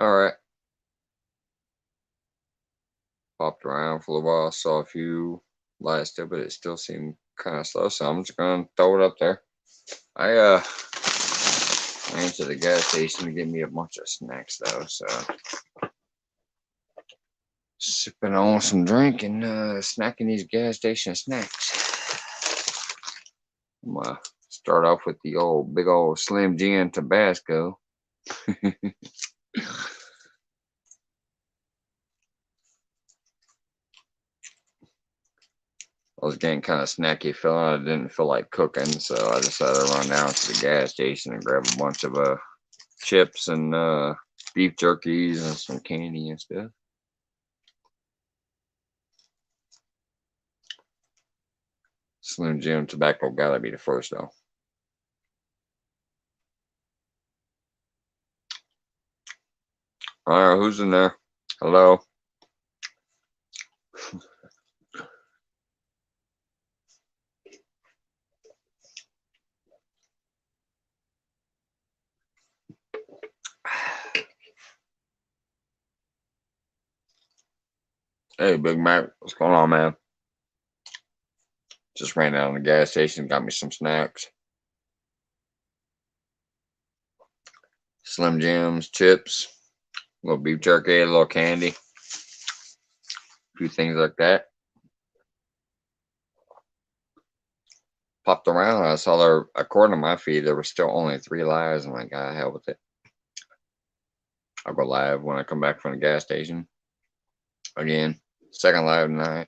All right. Popped around for a little while. Saw a few last day, but it still seemed kind of slow. So I'm just gonna throw it up there. I ran to the gas station to get me a bunch of snacks though. So sipping on some drink and snacking these gas station snacks. I'm gonna start off with the old big old Slim Jim Tabasco. I was getting kind of snacky feeling. I didn't feel like cooking, so I decided to run down to the gas station and grab a bunch of chips and beef jerkies and some candy and stuff. Slim Jim tobacco gotta be the first though. All right, who's in there? Hello. Hey, Big Mac, what's going on, man? Just ran down to the gas station, got me some snacks, Slim Jims, chips, a little beef jerky, a little candy, a few things like that. Popped around, I saw there, according to my feed, there were still only 3 lives. I'm like, ah, hell with it. I'll go live when I come back from the gas station. Again, second live tonight.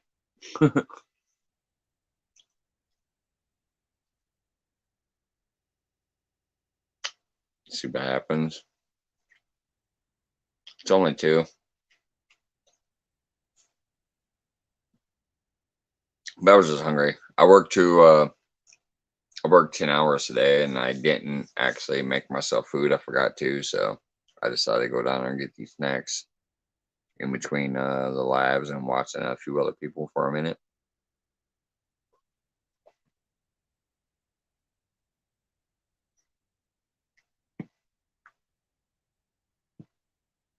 See what happens. It's only 2. But I was just hungry. I worked 10 hours today and I didn't actually make myself food. I forgot to, so I decided to go down there and get these snacks in between the lives and watching a few other people for a minute.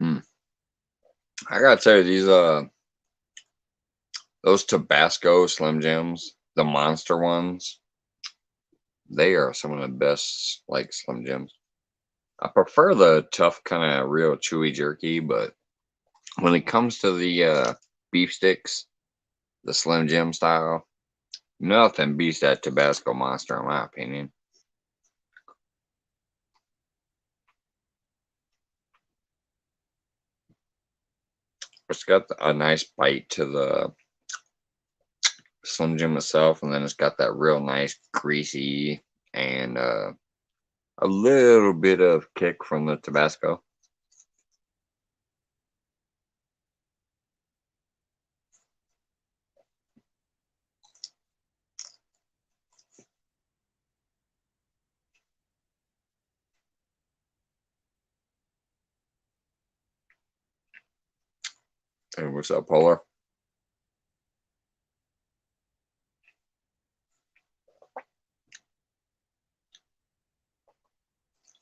Hmm. I gotta tell you, those Tabasco Slim Jims, the monster ones, they are some of the best like Slim Jims. I prefer the tough kind of real chewy jerky, but when it comes to the beef sticks, the Slim Jim style, nothing beats that Tabasco monster in my opinion. It's got a nice bite to the Slim Jim itself, and then it's got that real nice greasy and a little bit of kick from the Tabasco. And what's up, Polar?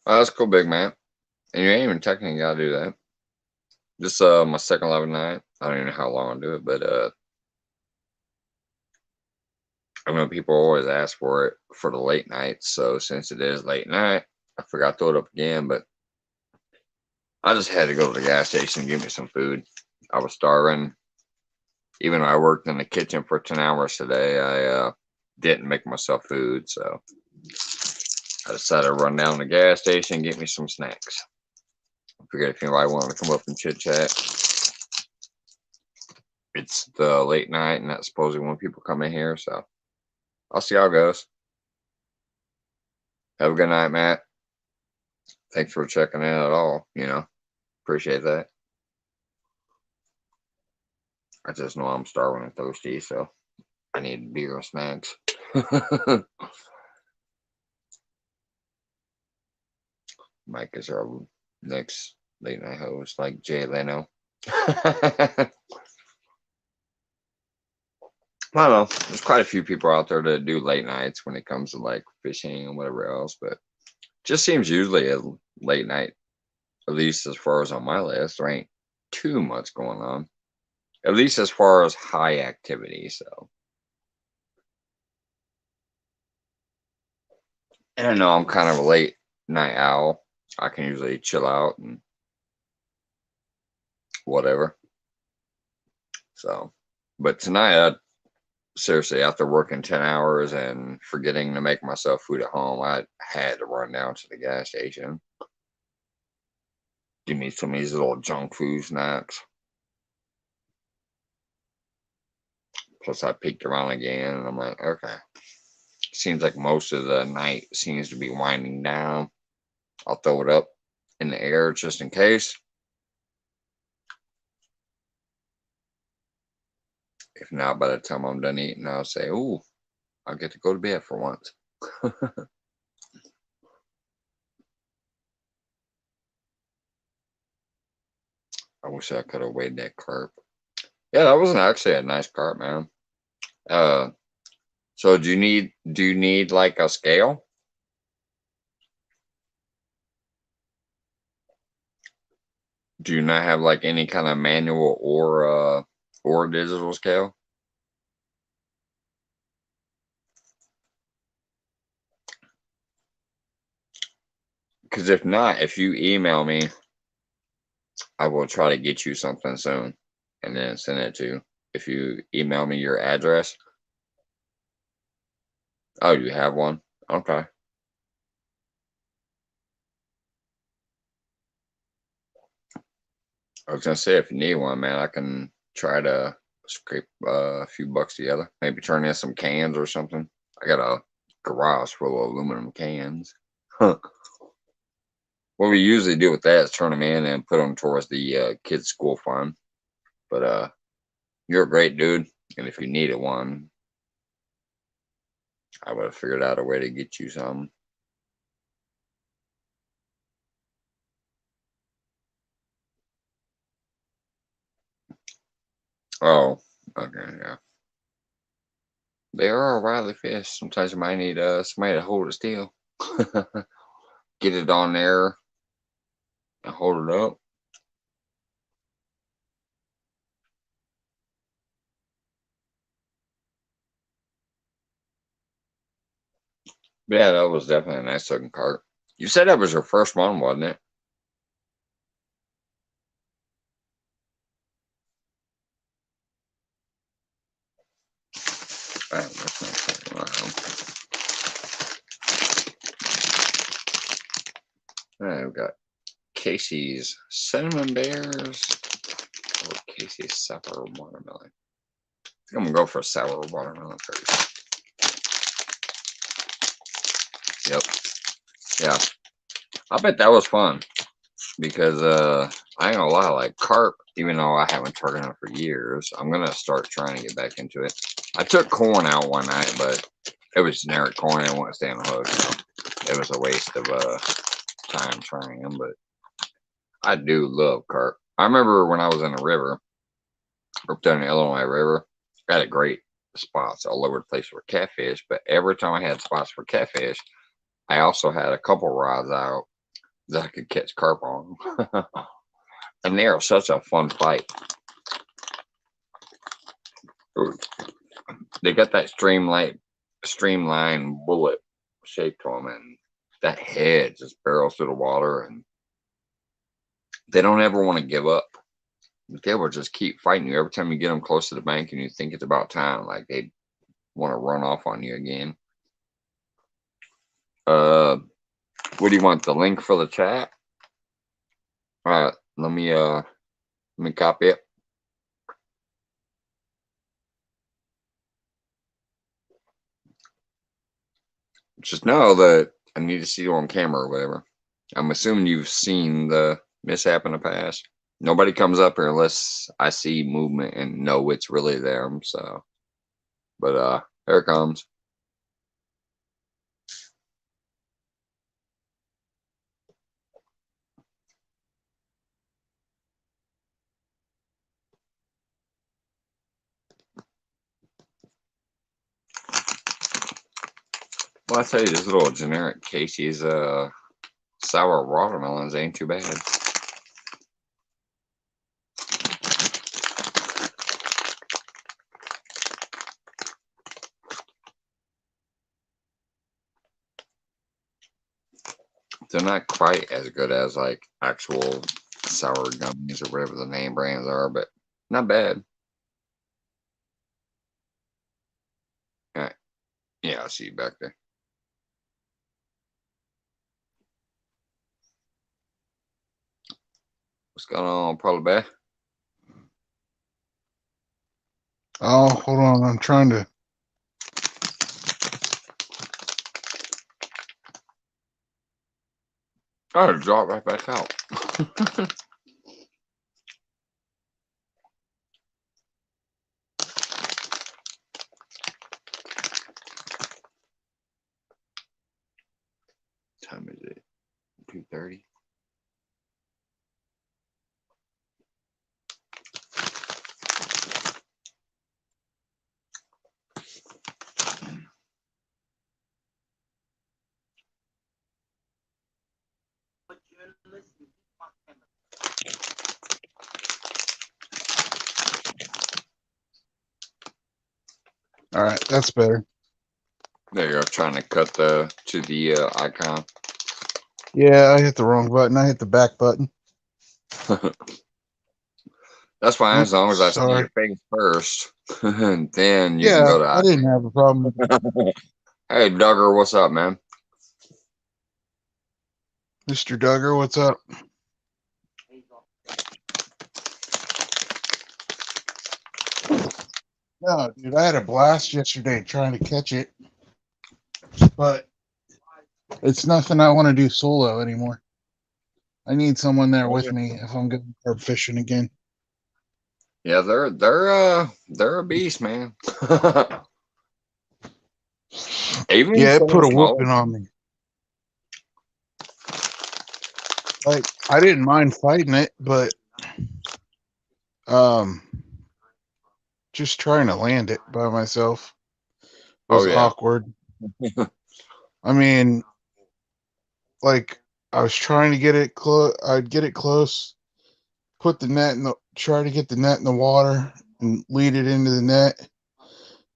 Oh, that's cool, big man. And you ain't even technically gotta do that. This my second live night. I don't even know how long I'll do it, but I know people always ask for it for the late nights. So since it is late night, I forgot to throw it up again, but I just had to go to the gas station and get me some food. I was starving. Even though I worked in the kitchen for 10 hours today, I didn't make myself food. So I decided to run down to the gas station and get me some snacks. I figured if anybody wanted to come up and chit chat, it's the late night and that's supposedly when people come in here. So I'll see how it goes. Have a good night, Matt. Thanks for checking in at all. Appreciate that. I just know I'm starving and thirsty, so I need beer and snacks. Mike is our next late night host, like Jay Leno. I don't know. There's quite a few people out there that do late nights when it comes to like fishing and whatever else, but just seems usually a late night At least as far as on my list, there ain't too much going on. At least as far as high activity. So, and I know I'm kind of a late night owl. I can usually chill out and whatever. So, but tonight, seriously, after working 10 hours and forgetting to make myself food at home, I had to run down to the gas station. Give me some of these little junk food snacks. Plus, I peeked around again and I'm like, okay. Seems like most of the night seems to be winding down. I'll throw it up in the air just in case. If not, by the time I'm done eating, I'll say, ooh, I'll get to go to bed for once. I wish I could have weighed that carp. Yeah, that wasn't actually a nice carp, man. Uh, so do you need like a scale? Do you not have like any kind of manual or digital scale? Because if not, if you email me, I will try to get you something soon and then send it to you. If you email me your address. Oh, you have one? Okay. I was gonna say if you need one, man, I can try to scrape a few bucks together. Maybe turn in some cans or something. I got a garage full of aluminum cans. Huh. What we usually do with that is turn them in and put them towards the kids' school fund. But you're a great dude, and if you needed one, I would have figured out a way to get you some. Oh, okay, yeah. They are a wily fish. Sometimes you might need somebody to hold it still. Get it on there and hold it up. Yeah, that was definitely a nice looking cart. You said that was your first one, wasn't it? That's not wow. All right, we've got Casey's cinnamon bears or Casey's sour watermelon. I think I'm gonna go for sour watermelon first. Yep. Yeah. I bet that was fun because I ain't gonna lie, like carp, even though I haven't targeted them for years, I'm gonna start trying to get back into it. I took corn out one night, but it was generic corn and it wouldn't stay on the hook, so it was a waste of time trying them, but I do love carp. I remember when I was in the river, up there in the Illinois River, I had a great spots all over the place for catfish, but every time I had spots for catfish, I also had a couple rods out that I could catch carp on. And they are such a fun fight. They got that streamline bullet shape to them, and that head just barrels through the water, and they don't ever want to give up. They will just keep fighting you every time you get them close to the bank, and you think it's about time, like they want to run off on you again. Uh, what do you want? The link for the chat? All right, let me copy it. Just know that I need to see you on camera or whatever. I'm assuming you've seen the mishap in the past. Nobody comes up here unless I see movement and know it's really them. So, but here it comes. Well, I tell you, this little generic Casey's sour watermelons ain't too bad. They're not quite as good as like actual sour gummies or whatever the name brands are, but not bad. All right. Yeah, I see you back there. What's going on, probably bad? Oh, hold on. I'm trying to. Oh, it dropped right back out. Time is it? 2:30. All right, that's better. There you go. Trying to cut the to the icon. Yeah, I hit the wrong button. I hit the back button. That's fine as Oops, long as I see sorry. your face first, and then you can Yeah, go to I didn't have a problem. icon. Hey, Duggar, what's up, man? Mr. Duggar, what's up? No, dude, I had a blast yesterday trying to catch it, but it's nothing I want to do solo anymore. I need someone there Oh, with yeah. me if I'm going carp fishing again. Yeah, they're a beast, man. Even Yeah, it some of put the a smaller whooping on ones. me. Like I didn't mind fighting it, but um, just trying to land it by myself Oh was yeah, awkward. I mean, like I was trying to get it close. I'd get it close, put the net in the, try to get the net in the water and lead it into the net.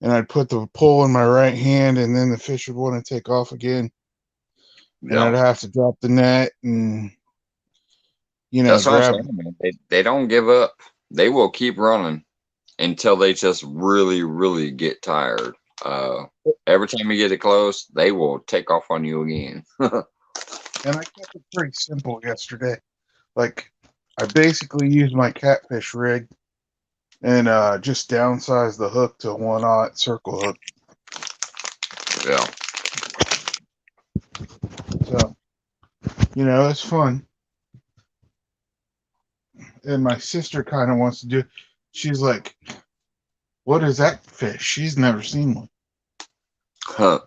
And I'd put the pole in my right hand, and then the fish would want to take off again. And yeah. I'd have to drop the net and, That's what I'm saying, grab. man. They don't give up. They will keep running until they just really, really get tired. Uh, every time you get it close, they will take off on you again. And I kept it pretty simple yesterday. Like, I basically used my catfish rig and just downsized the hook to 1/0 circle hook. Yeah, So, it's fun. And my sister kind of wants to do. She's like, "What is that fish?" She's never seen one. huh.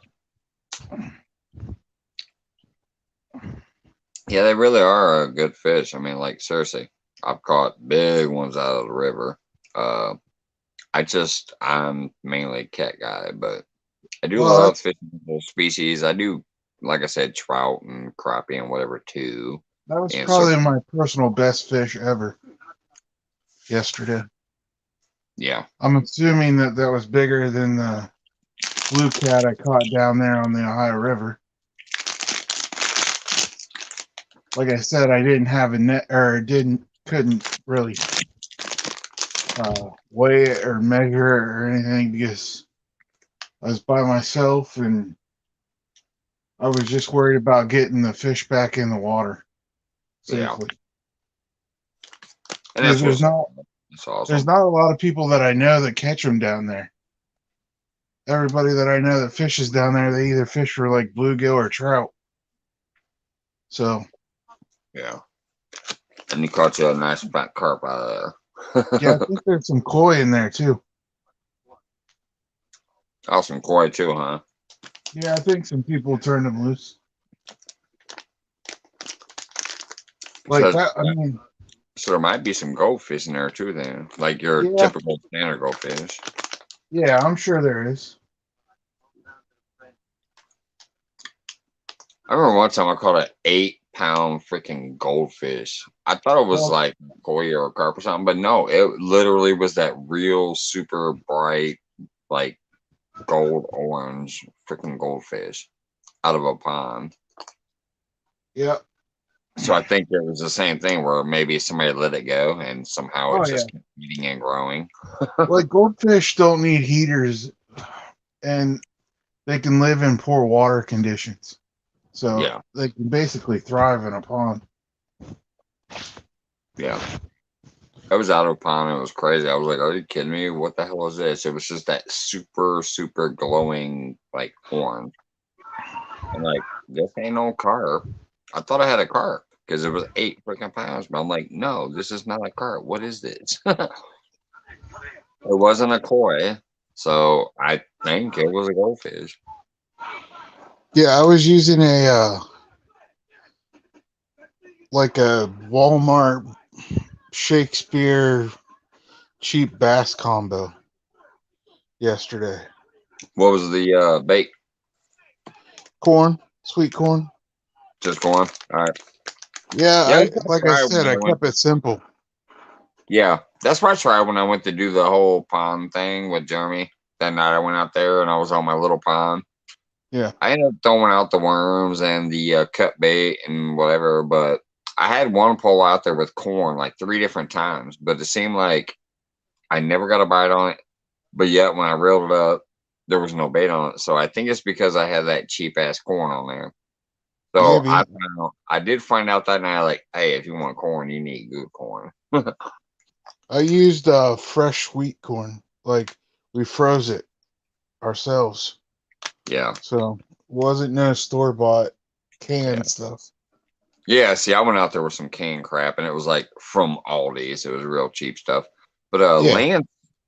Yeah, they really are a good fish. I mean, like seriously, I've caught big ones out of the river. Uh, I'm mainly a cat guy, but I do Well, love fishing those species. I do, like I said, trout and crappie and whatever too. that was And so, probably my personal best fish ever yesterday. yeah, I'm assuming that that was bigger than the blue cat I caught down there on the Ohio River. Like I said, I didn't have a net or couldn't really weigh it or measure it or anything because I was by myself and I was just worried about getting the fish back in the water yeah, safely. and Because that's what's it's there's awesome. not a lot of people that I know that catch them down there. Everybody that I know that fishes down there, they either fish for like bluegill or trout. So Yeah, and you caught you a nice fat carp out of yeah, I there. think there's some koi in there too. Awesome koi too, huh? Yeah, I think some people turned them loose. Like So, that. I mean, so there might be some goldfish in there too, then, like your yeah, typical standard goldfish. yeah, I'm sure there is. I remember one time I caught an 8 pound freaking goldfish. I thought it was Well, like koi or carp or something, but no, it literally was that real super bright, like gold orange freaking goldfish out of a pond. Yeah. So I think it was the same thing where maybe somebody let it go and somehow it Oh yeah. just kept eating and growing. Like goldfish don't need heaters, and they can live in poor water conditions. So Yeah, they can basically thrive in a pond. yeah. I was out of a pond. It was crazy. I was like, "Are you kidding me? What the hell is this?" It was just that super, super glowing like orange. I'm like, "This ain't no carp." I thought I had a carp because it was 8 freaking pounds. But I'm like, "No, this is not a carp. What is this?" It wasn't a koi, so I think it was a goldfish. Yeah, I was using a like a Walmart Shakespeare cheap bass combo yesterday. What was the bait? Corn, sweet corn. Just going. All right. Yeah, Yeah, I that's what I like I tried said, when I I went. kept it simple. Yeah, that's what I tried when I went to do the whole pond thing with Jeremy. That night I went out there and I was on my little pond. Yeah. I ended up throwing out the worms and the cut bait and whatever, but I had one pole out there with corn like 3 different times, but it seemed like I never got a bite on it. But yet when I reeled it up, there was no bait on it. So I think it's because I had that cheap ass corn on there. So Maybe. I did find out that night, like, hey, if you want corn, you need good corn. I used fresh sweet corn. Like we froze it ourselves. Yeah. So wasn't no store bought Yeah. canned stuff. Yeah, see, I went out there with some canned crap, and it was like from Aldi's. It was real cheap stuff. But Yeah.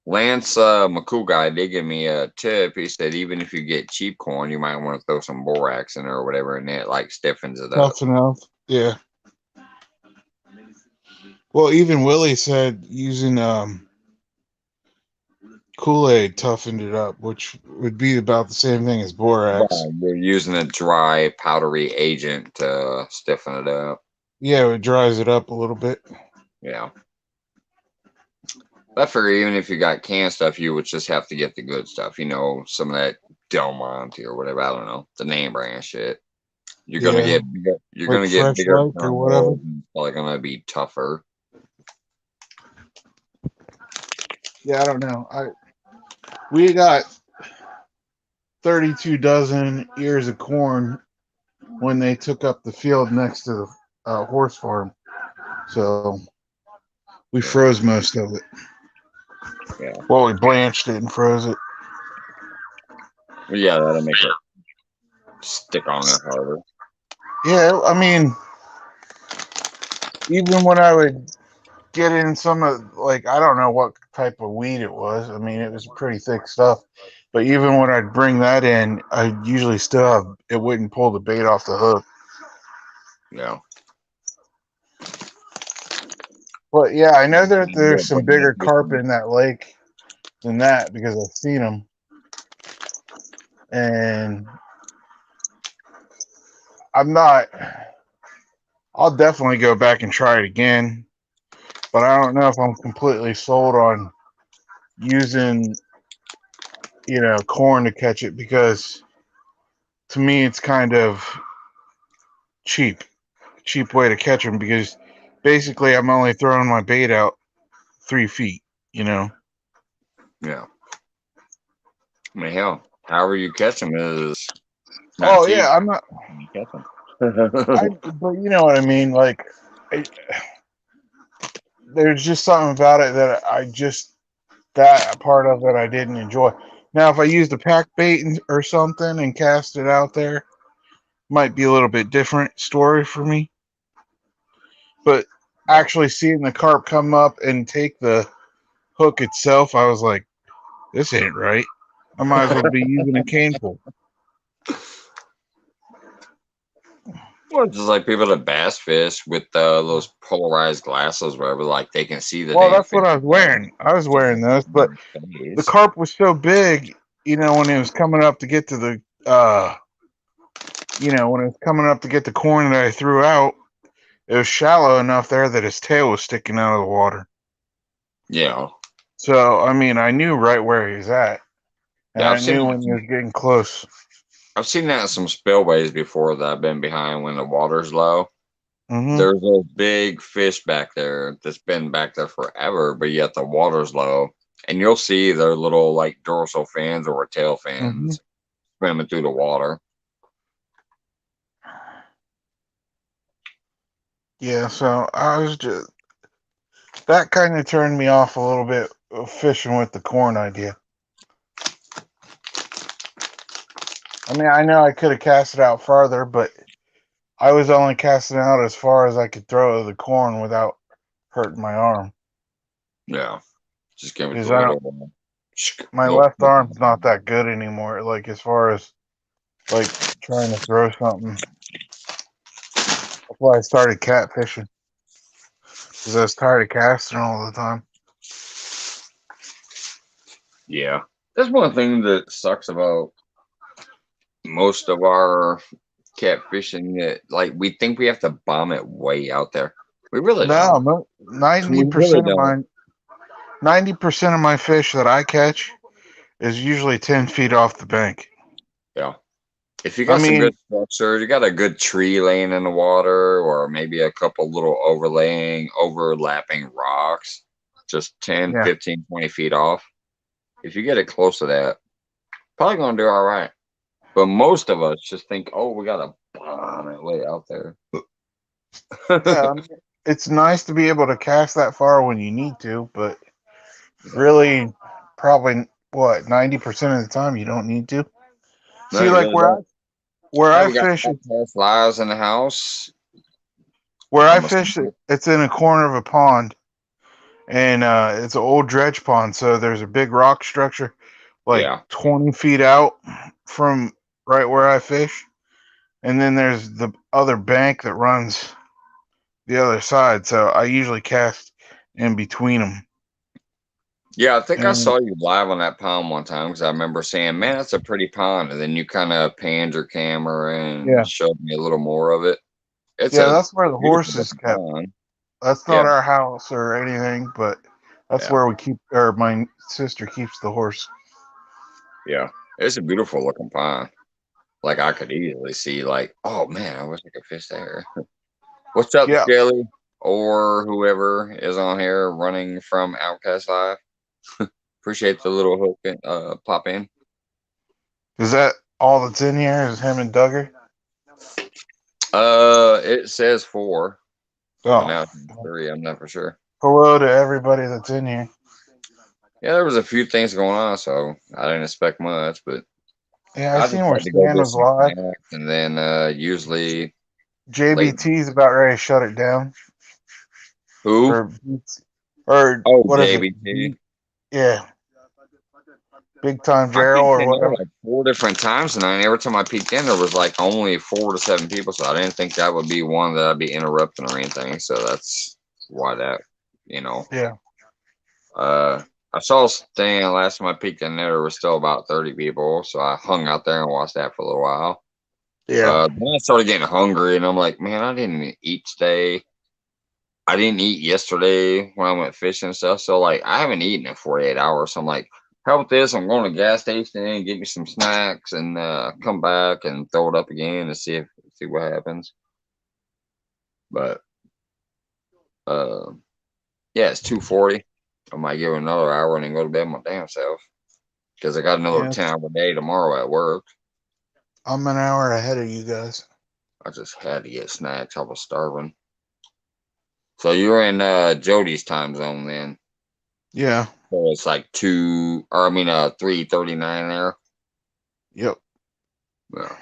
Lance McCool guy did give me a tip. He said even if you get cheap corn, you might want to throw some borax in there or whatever, and it like stiffens it up. Tough enough. Yeah. Well, even Willie said using Kool-Aid toughened it up, which would be about the same thing as borax. Wow, you're using a dry, powdery agent to stiffen it up. Yeah, it dries it up a little bit. Yeah. I figure even if you got canned stuff, you would just have to get the good stuff. Some of that Del Monte or whatever. I don't know the name brand shit. You're gonna Yeah, get bigger, you're like gonna get Fresh bigger Like or whatever. kernels, and it's probably gonna be tougher. Yeah, I don't know. I We got 32 dozen ears of corn when they took up the field next to the horse farm. So we Yeah, froze most of it. yeah, Well, we blanched it and froze it. well, yeah. That'll make it stick on there harder. Yeah, I mean, even when I would get in some of, like, I don't know what type of weed it was. I mean, it was pretty thick stuff. But even when I'd bring that in, I usually still have it wouldn't pull the bait off the hook. Yeah, But yeah, I know that you end there's up some bringing it bigger with carp you. in that lake than that because I've seen them, and I'm not. I'll definitely go back and try it again, but I don't know if I'm completely sold on using corn to catch it because to me it's kind of cheap, cheap way to catch them because basically I'm only throwing my bait out 3 feet. You know. Yeah, I mean, hell, however you catch them is not Oh cheap. yeah, I'm not. When you catch them. But you know what I mean. Like, I, there's just something about it that that part of it I didn't enjoy. Now, if I used a pack bait or something and cast it out there, might be a little bit different story for me. But Yeah. actually seeing the carp come up and take the hook itself, I was like, this ain't right. I might as well be using a cane pole. Well, just like people that bass fish with those polarized glasses, wherever, like they can see the Well, damn that's fish. what I was wearing. I was wearing those, but the Face. carp was so big, when it was coming up to get to the, when it was coming up to get the corn that I threw out, it was shallow enough there that his tail was sticking out of the water. Yeah, So, I mean, I knew right where he was at, and yeah. I knew when he was getting close. I've seen that in some spillways before that I've been behind when the water's low. Mm-hmm. There's a big fish back there that's been back there forever, but yet the water's low. And you'll see their little like dorsal fins or tail Mm-hmm. fins swimming through the water. Yeah, so I was just that kind of turned me off a little bit of fishing with the corn idea. I mean, I know I could have cast it out farther, but I was only casting out as far as I could throw the corn without hurting my arm. Yeah. Just give it Because a I don't, little, my little. left arm's not that good anymore. Like as far as like trying to throw something. That's why I started catfishing. Because I was tired of casting all the time. Yeah. That's one thing that sucks about most of our catfishing that like we think we have to bomb it way out there. We really don't. No, We ninety really percent of don't. my 90% of my fish that I catch is usually 10 feet off the bank. Yeah. If you I got some mean, good structure, you got a good tree laying in the water, or maybe a couple little overlapping rocks, just 10, yeah, 15, 20 feet off. If you get it close to that, probably gonna do all right. But most of us just think, oh, we gotta bomb it way out there. yeah. I mean, it's nice to be able to cast that far when you need to, but really, probably what 90% of the time you don't need to. No, See, you like really don't. where Hey, I we got fish, past lives in the house. where I I'm a fish, it's in a corner of a pond, and it's an old dredge pond. So there's a big rock structure, like yeah. 20 feet out from right where I fish, and then there's the other bank that runs the other side. So I usually cast in between them. Yeah, I think I And saw you live on that pond one time because I remember saying, "Man, that's a pretty pond." And then you kind of panned your camera and yeah, showed me a little more of it. It's yeah, a that's where the beautiful horses looking kept. pond. That's not Yeah, our house or anything, but that's yeah, where we keep. Or my sister keeps the horse. yeah. It's a beautiful looking pond. Like I could easily see, like, oh man, I wish I could fish there. What's up, Yeah, Skelly, or whoever is on here running from Outcast Live? Appreciate the little hook and pop in. is that all that's in here? Is him and Duggar? It says four, but Oh, now it's three. I'm not for sure. hello to everybody that's in here. Yeah, there was a few things going on, so I didn't expect much, but Yeah, I I just seen where had to go Stan get was some live. snacks, and then usually late. JBT's about ready to shut it down, Who? or or Oh, what is it? JBT. Yeah, Big Time I Gerald peeked or in there whatever. like four different times tonight, and every time I peeked in, there was like only 4 to 7 people, so I didn't think that would be one that I'd be interrupting or anything. So that's why that, you know. Yeah, Uh, I saw Stan last time I peeked in there was still about 30 people, so I hung out there and watched that for a little while. yeah, Then I started getting hungry, and I'm like, man, I didn't eat today. I didn't eat yesterday when I went fishing and stuff, so like I haven't eaten in 48 hours. So I'm like, how about this? I'm going to gas station and get me some snacks and come back and throw it up again and see what happens. But uh, yeah, it's 2:40. I might give it another hour and then go to bed my damn self because I got another yeah. 10-hour day tomorrow at work. I'm an hour ahead of you guys. I just had to get snacks. I was starving. So you're in Jody's time zone then. Yeah, So it's like 3:39 there. yep. Yeah.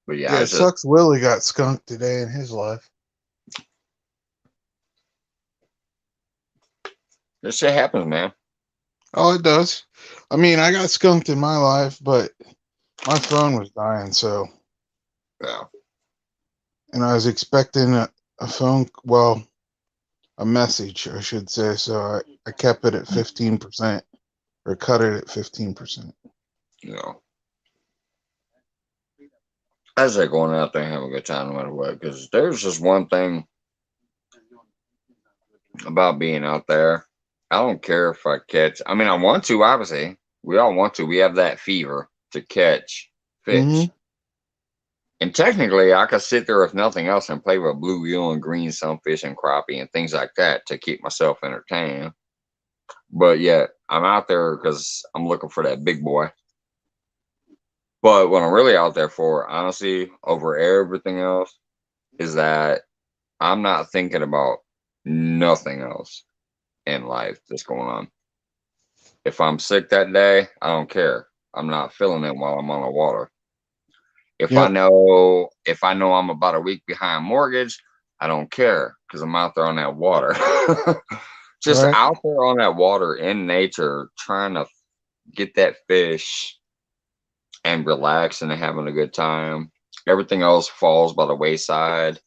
But yeah, Yeah, it it's just sucks. Willie got skunked today in his life. this shit happens, man. Oh, it does. I mean, I got skunked in my life, but my phone was dying, so Yeah. and I was expecting a phone, well, a message, I should say. So I kept it at 15% or cut it at 15%. You know, I just like going out there and having a good time no matter what. Because there's just one thing about being out there. I don't care if I catch. I mean, I want to. Obviously, we all want to. We have that fever to catch Hmm. fish. And technically, I could sit there if nothing else and play with bluegill and green sunfish and crappie and things like that to keep myself entertained. But yeah, I'm out there because I'm looking for that big boy. But what I'm really out there for, honestly, over everything else, is that I'm not thinking about nothing else in life that's going on. If I'm sick that day, I don't care. I'm not feeling it while I'm on the water. Yep. If I know I'm about a week behind mortgage, I don't care because I'm out there on that water. Just Right. out there on that water in nature, trying to get that fish and relax and having a good time. Everything else falls by the wayside.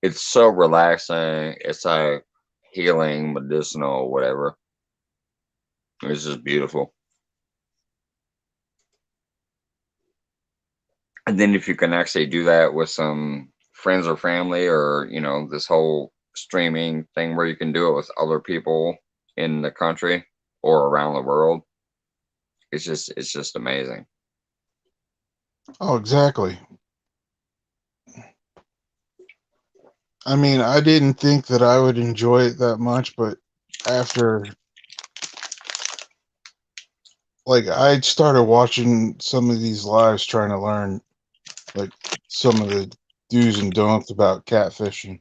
It's so relaxing. It's like healing, medicinal, whatever. It's just beautiful. And then if you can actually do that with some friends or family, or this whole streaming thing where you can do it with other people in the country or around the world, it's just amazing. Oh, exactly. I mean, I didn't think that I would enjoy it that much, but after, like, I started watching some of these lives trying to learn, like, some of the do's and don'ts about catfishing.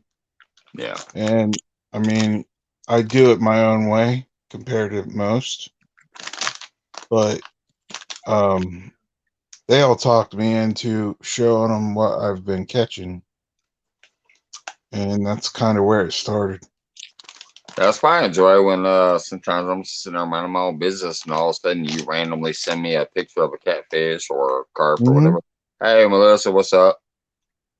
Yeah. And I mean, I do it my own way compared to most, but um, they all talked me into showing them what I've been catching, and that's kind of where it started. That's why I enjoy when sometimes I'm sitting there minding my own business and all of a sudden you randomly send me a picture of a catfish or a carp or Hmm. whatever. Hey Melissa, what's up?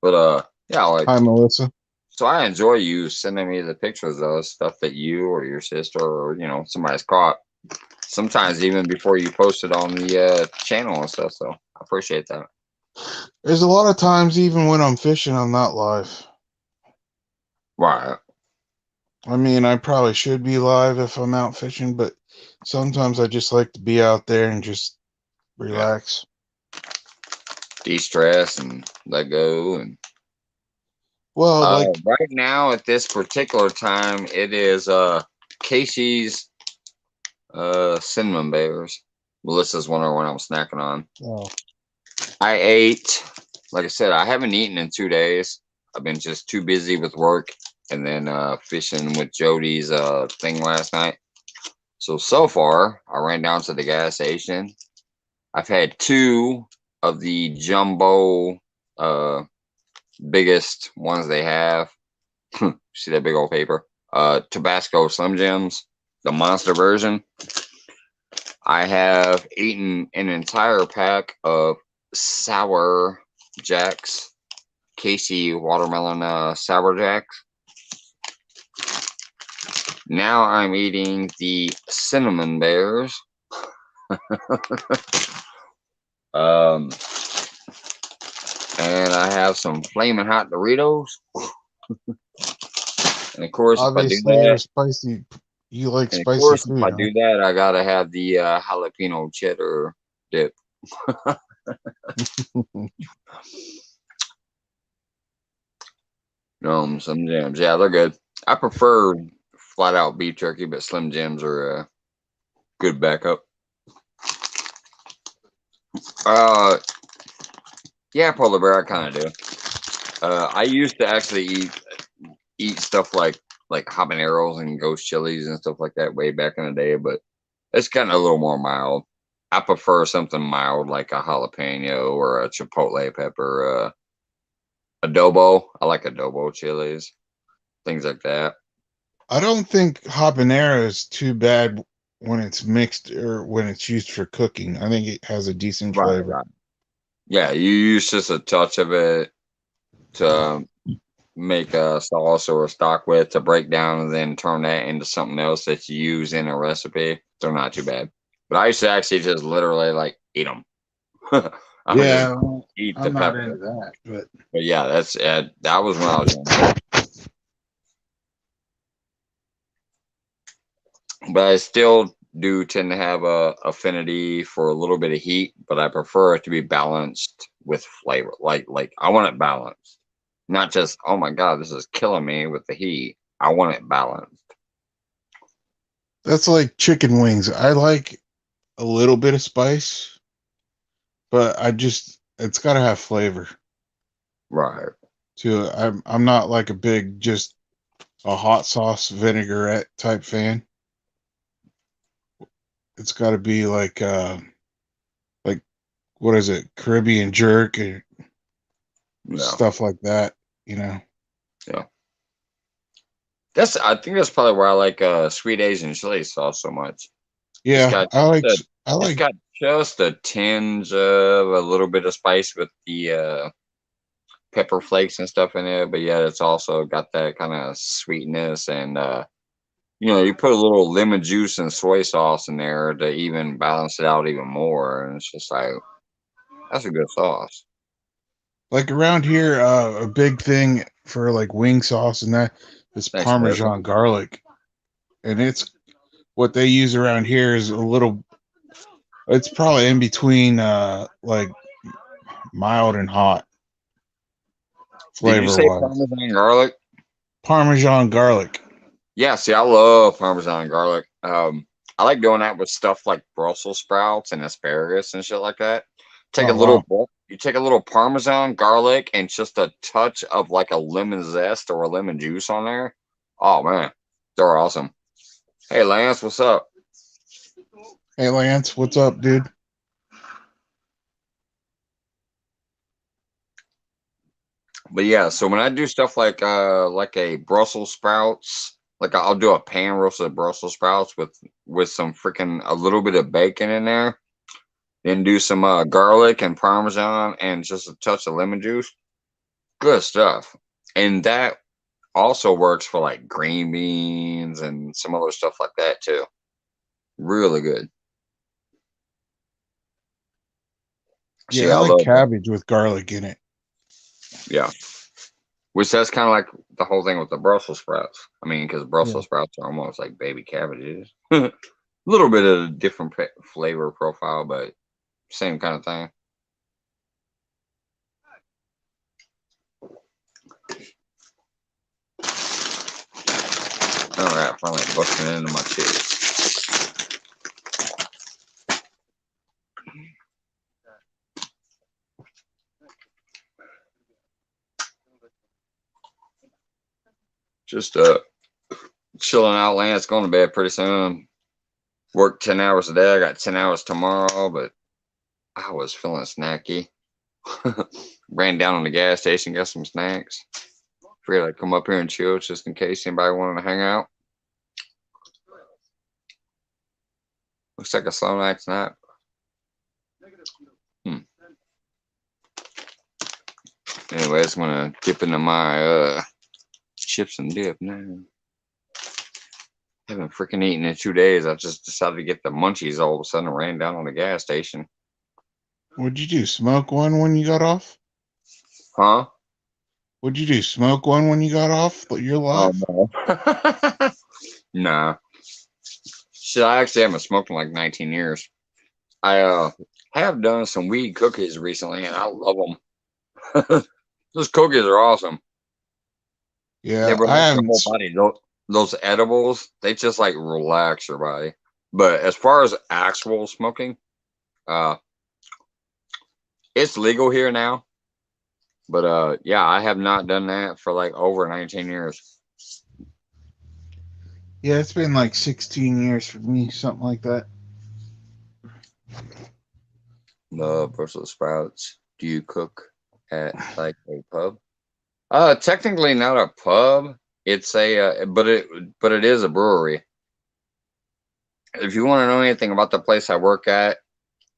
But yeah, like, Hi, Melissa. so I enjoy you sending me the pictures of stuff that you or your sister or somebody's caught. Sometimes even before you post it on the channel and stuff. So I appreciate that. There's a lot of times, even when I'm fishing, I'm not live. Right. I mean, I probably should be live if I'm out fishing, but sometimes I just like to be out there and just Yeah. relax. De-stress and let go. And Well, like, right now at this particular time, it is Casey's cinnamon bears. Melissa's wondering what I'm snacking on. oh, I ate, like I said, I haven't eaten in 2 days. I've been just too busy with work and then fishing with Jody's thing last night. So far, I ran down to the gas station. I've had two of the jumbo, uh, biggest ones they have. See that big old paper? Tabasco Slim Jims, the monster version. I have eaten an entire pack of sour jacks, Casey watermelon sour jacks. Now I'm eating the cinnamon bears. um, and I have some flaming hot Doritos. And of course, if I do obviously you're that, spicy. You like and of spicy course, if food, I huh? do that, I gotta have the jalapeno cheddar dip. Slim Jims, yeah, they're good. I prefer flat out beef jerky, but Slim Jims are a good backup. Uh, yeah, polar bear, I kind of do. I used to actually eat stuff like habaneros and ghost chilies and stuff like that way back in the day, but it's kind of a little more mild. I prefer something mild like a jalapeno or a chipotle pepper, adobo. I like adobo chilies, things like that. I don't think habanero is too bad when it's mixed or when it's used for cooking. I think it has a decent Right, flavor. right. Yeah, you use just a touch of it to make a sauce or a stock with to break down and then turn that into something else that you use in a recipe. They're not too bad. But I used to actually just literally like eat them. I would just Yeah, eat the I'm not pepper. into that, but But yeah, that was when I was young. but I still do tend to have a affinity for a little bit of heat, but I prefer it to be balanced with flavor. Like I want it balanced, not just oh my god, this is killing me with the heat. I want it balanced. That's like chicken wings. I like a little bit of spice, but it's got to have flavor Right. to it. I'm not like a big just a hot sauce vinaigrette type fan. It's got to be like what is it, Caribbean jerk or No. stuff like that, you know. Yeah. I think that's probably why I like sweet Asian chili sauce so much. It's Yeah, got the I it's like got just a tinge of a little bit of spice with the pepper flakes and stuff in it, but yet it's also got that kind of sweetness and you put a little lemon juice and soy sauce in there to even balance it out even more, and it's just like that's a good sauce. like around here a big thing for like wing sauce and that is Thanks, baby. Parmesan garlic. And it's what they use around here is a little, it's probably in between like mild and hot Did you flavor say wise. Parmesan garlic? Parmesan garlic. Yeah, see, I love Parmesan garlic. I like doing that with stuff like Brussels sprouts and asparagus and shit like that. Oh wow. You take a little Parmesan garlic and just a touch of like a lemon zest or a lemon juice on there. Oh man, they're awesome. Hey Lance, what's up? Hey Lance, what's up, dude? But yeah, so when I do stuff like a Brussels sprouts, like I'll do a pan roasted Brussels sprouts with some freaking a little bit of bacon in there. Then do some garlic and parmesan and just a touch of lemon juice. Good stuff. And that also works for like green beans and some other stuff like that too. Really good. So Yeah, I yeah, I like love that. cabbage with garlic in it. Yeah. Which that's kind of like the whole thing with the Brussels sprouts. I mean, because Yeah. Brussels sprouts are almost like baby cabbages. A little bit of a different flavor profile, but same kind of thing. All right, finally busting into my chips. Just chilling out. Lance going to bed pretty soon. Work 10 hours a day. I got 10 hours tomorrow, but I was feeling snacky. Ran down on the gas station, got some snacks. Figured I'd come up here and chill just in case anybody wanted to hang out. Looks like a slow night's nap. Hmm. Anyways, I'm gonna dip into my chips and dip now. Haven't freaking eaten in 2 days. I just decided to get the munchies all of a sudden and ran down on the gas station. What'd you do? Smoke one when you got off? Huh? What'd you do? Smoke one when you got off your Oh life? no. Nah. Shit, I actually haven't smoked in like 19 years. I have done some weed cookies recently, and I love them. Those cookies are awesome. They Yeah, I relax your haven't. whole body. Those edibles, they just like relax your body. But as far as actual smoking, uh, it's legal here now. But yeah, I have not done that for like over 19 years. Yeah, it's been like 16 years for me, something like that. Love Brussels sprouts. Do you cook at like a pub? Technically not a pub. It's a but it is a brewery. If you want to know anything about the place I work at,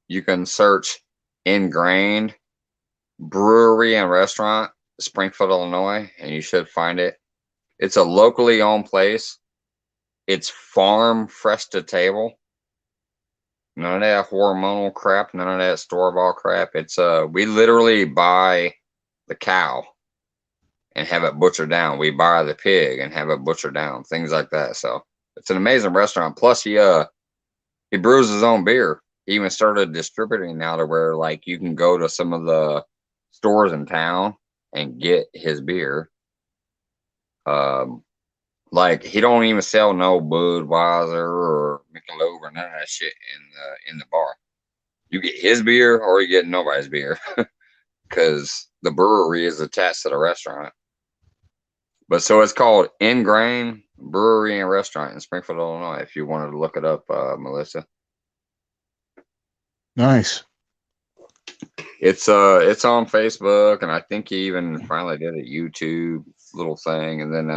you can search Ingrained Brewery and Restaurant, Springfield, Illinois, and you should find it. It's a locally owned place. It's farm fresh to table. None of that hormonal crap, none of that store-bought crap. It's we literally buy the cow and have it butchered down. We buy the pig and have it butchered down. Things like that. So It's an amazing restaurant. Plus, he brews his own beer. He even started distributing now to where like you can go to some of the stores in town and get his beer. Um, like he don't even sell no Budweiser or Michelob or none of that shit in the bar. You get his beer or you get nobody's beer because the brewery is attached to the restaurant. But so it's called Ingrain Brewery and Restaurant in Springfield, Illinois. If you wanted to look it up, Melissa, Nice. it's on Facebook, and I think he even finally did a YouTube little thing, and then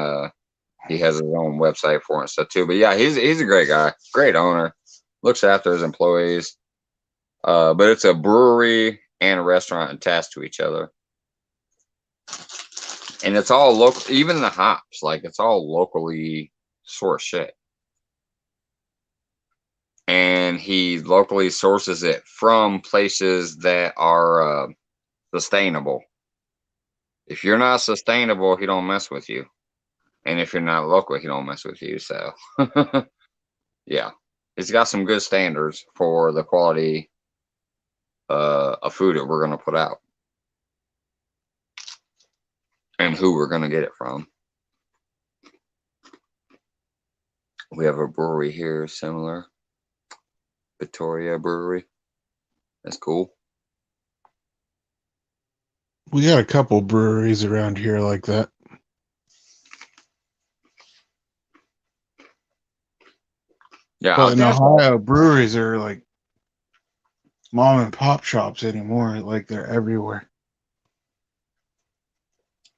he has his own website for it and stuff too. But yeah, he's a great guy, great owner, looks after his employees. But it's a brewery and a restaurant attached to each other. And it's all local, even the hops, like it's all locally sourced shit. And he locally sources it from places that are sustainable. If you're not sustainable, he don't mess with you. And if you're not local, he don't mess with you. So yeah. He's got some good standards for the quality of food that we're gonna put out. And who we're gonna get it from. We have a brewery here, similar. Victoria Brewery. That's cool. We got a couple breweries around here like that. Yeah, But I in think that's Ohio, breweries are like mom and pop shops anymore. Like they're everywhere.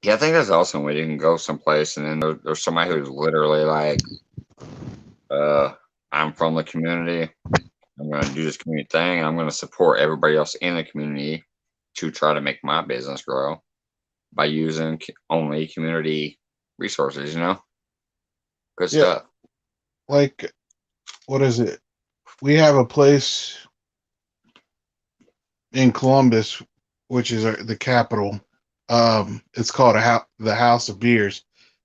yeah, I think that's awesome when you can go someplace and then there's somebody who's literally like, uh, I'm from the community. I'm going to do this community thing, and I'm going to support everybody else in the community to try to make my business grow by using only community resources. Good Yeah, stuff. like what is it? We have a place in Columbus, which is the capital. It's called the House of Beers.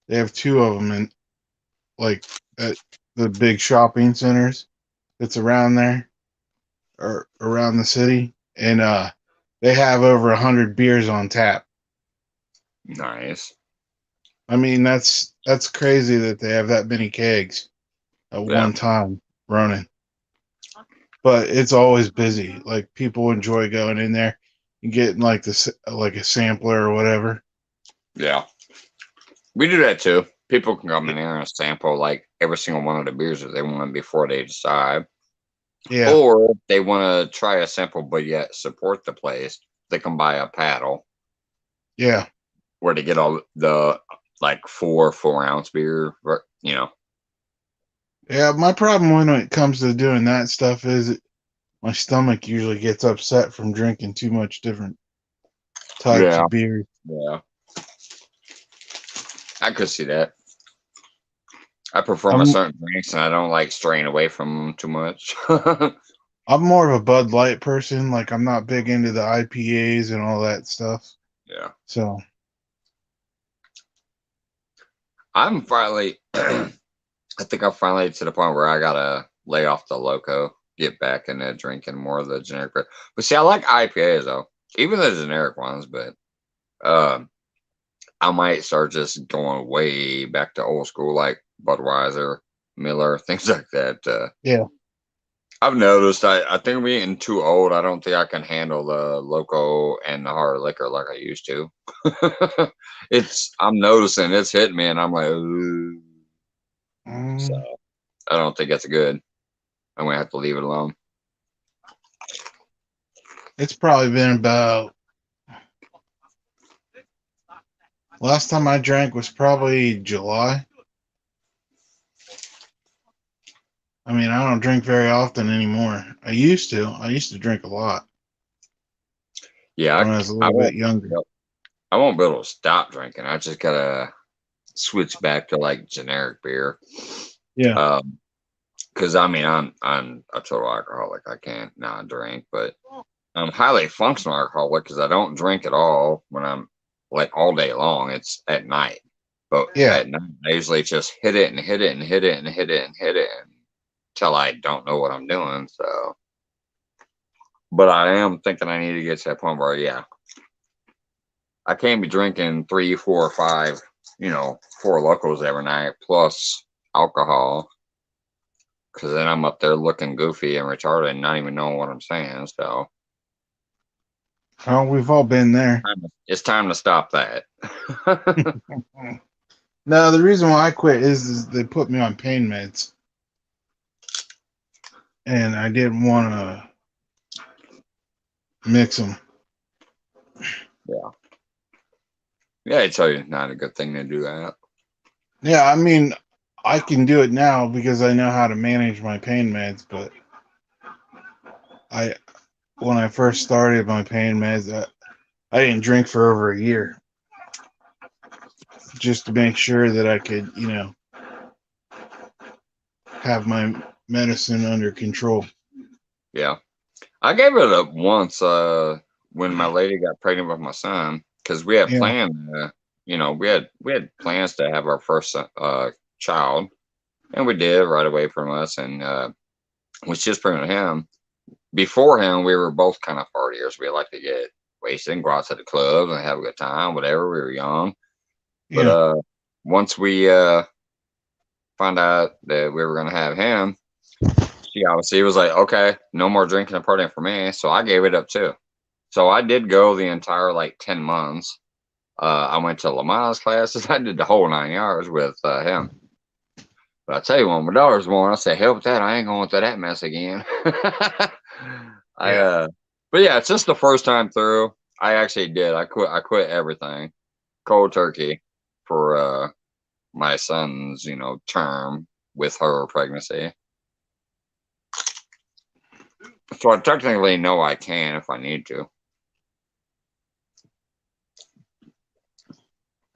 They have two of them in like at the big shopping centers that's around there or around the city, and they have over 100 beers on tap. Nice. I mean, that's crazy that they have that many kegs at Yeah. one time running. But it's always busy. Like people enjoy going in there and getting like this like a sampler or whatever. Yeah. We do that too. People can come in there and sample like every single one of the beers that they want before they decide. Yeah, Or if they want to try a sample but yet support the place, they can buy a paddle yeah, where they get all the like 4 ounce beer, yeah. My problem when it comes to doing that stuff is my stomach usually gets upset from drinking too much different types Yeah. of beer. Yeah. I could see that. I prefer my I'm certain drinks and I don't like straying away from them too much. I'm more of a Bud Light person. Like I'm not big into the IPAs and all that stuff. Yeah. So I'm finally, I think I'm finally to the point where I gotta lay off the loco, get back into drinking more of the generic beer. But see, I like IPAs though, even the generic ones. But um, I might start just going way back to old school, like Budweiser, Miller, things like that. yeah, I've noticed I think I'm getting too old. I don't think I can handle the loco and the hard liquor like I used to. I'm noticing it's hitting me, and I'm like, ooh. So mm, I don't think that's good. I'm gonna have to leave it alone. it's probably been about last time I drank was probably July. I mean, I don't drink very often anymore. I used to. I used to drink a lot Yeah, when I was a I little bit won't. younger. I won't be able to stop drinking. I just gotta switch back to like generic beer. Yeah. Um, because I mean I'm a total alcoholic. I can't not drink, but I'm highly functional alcoholic because I don't drink at all when I'm like all day long. It's at night. But Yeah. at night, I usually just hit it and hit it and hit it and hit it and hit it until I don't know what I'm doing. So, but I am thinking I need to get to that point where, yeah, I can't be drinking 3, 4, 5, four locals every night plus alcohol, because then I'm up there looking goofy and retarded and not even knowing what I'm saying. So Well, we've all been there. it's time to stop that. No, the reason why I quit is they put me on pain meds, and I didn't want to mix them. Yeah. Yeah, I tell you, it's not a good thing to do that. Yeah, I mean, I can do it now because I know how to manage my pain meds. But I, when I first started my pain meds, I didn't drink for over a year just to make sure that I could, have my medicine under control. Yeah. I gave it up once when my lady got pregnant with my son, because we had Yeah, planned, we had plans to have our first child, and we did right away from us, and was just pregnant with him. Before him, we were both kind of partiers. We like to get wasted and go out to the clubs and have a good time, whatever. We were young, but yeah. once we found out that we were gonna have him, she obviously was like, okay, no more drinking and partying for me. So I gave it up too. So I did go the entire like 10 months. I went to Lamar's classes. I did the whole 9 yards with him. But I tell you, when my daughter's born, I said, hell with that. I ain't going through that mess again. I Yeah. but yeah, it's just the first time through. I actually did. I quit everything cold turkey for my son's, term with her pregnancy. So I technically know I can if I need to.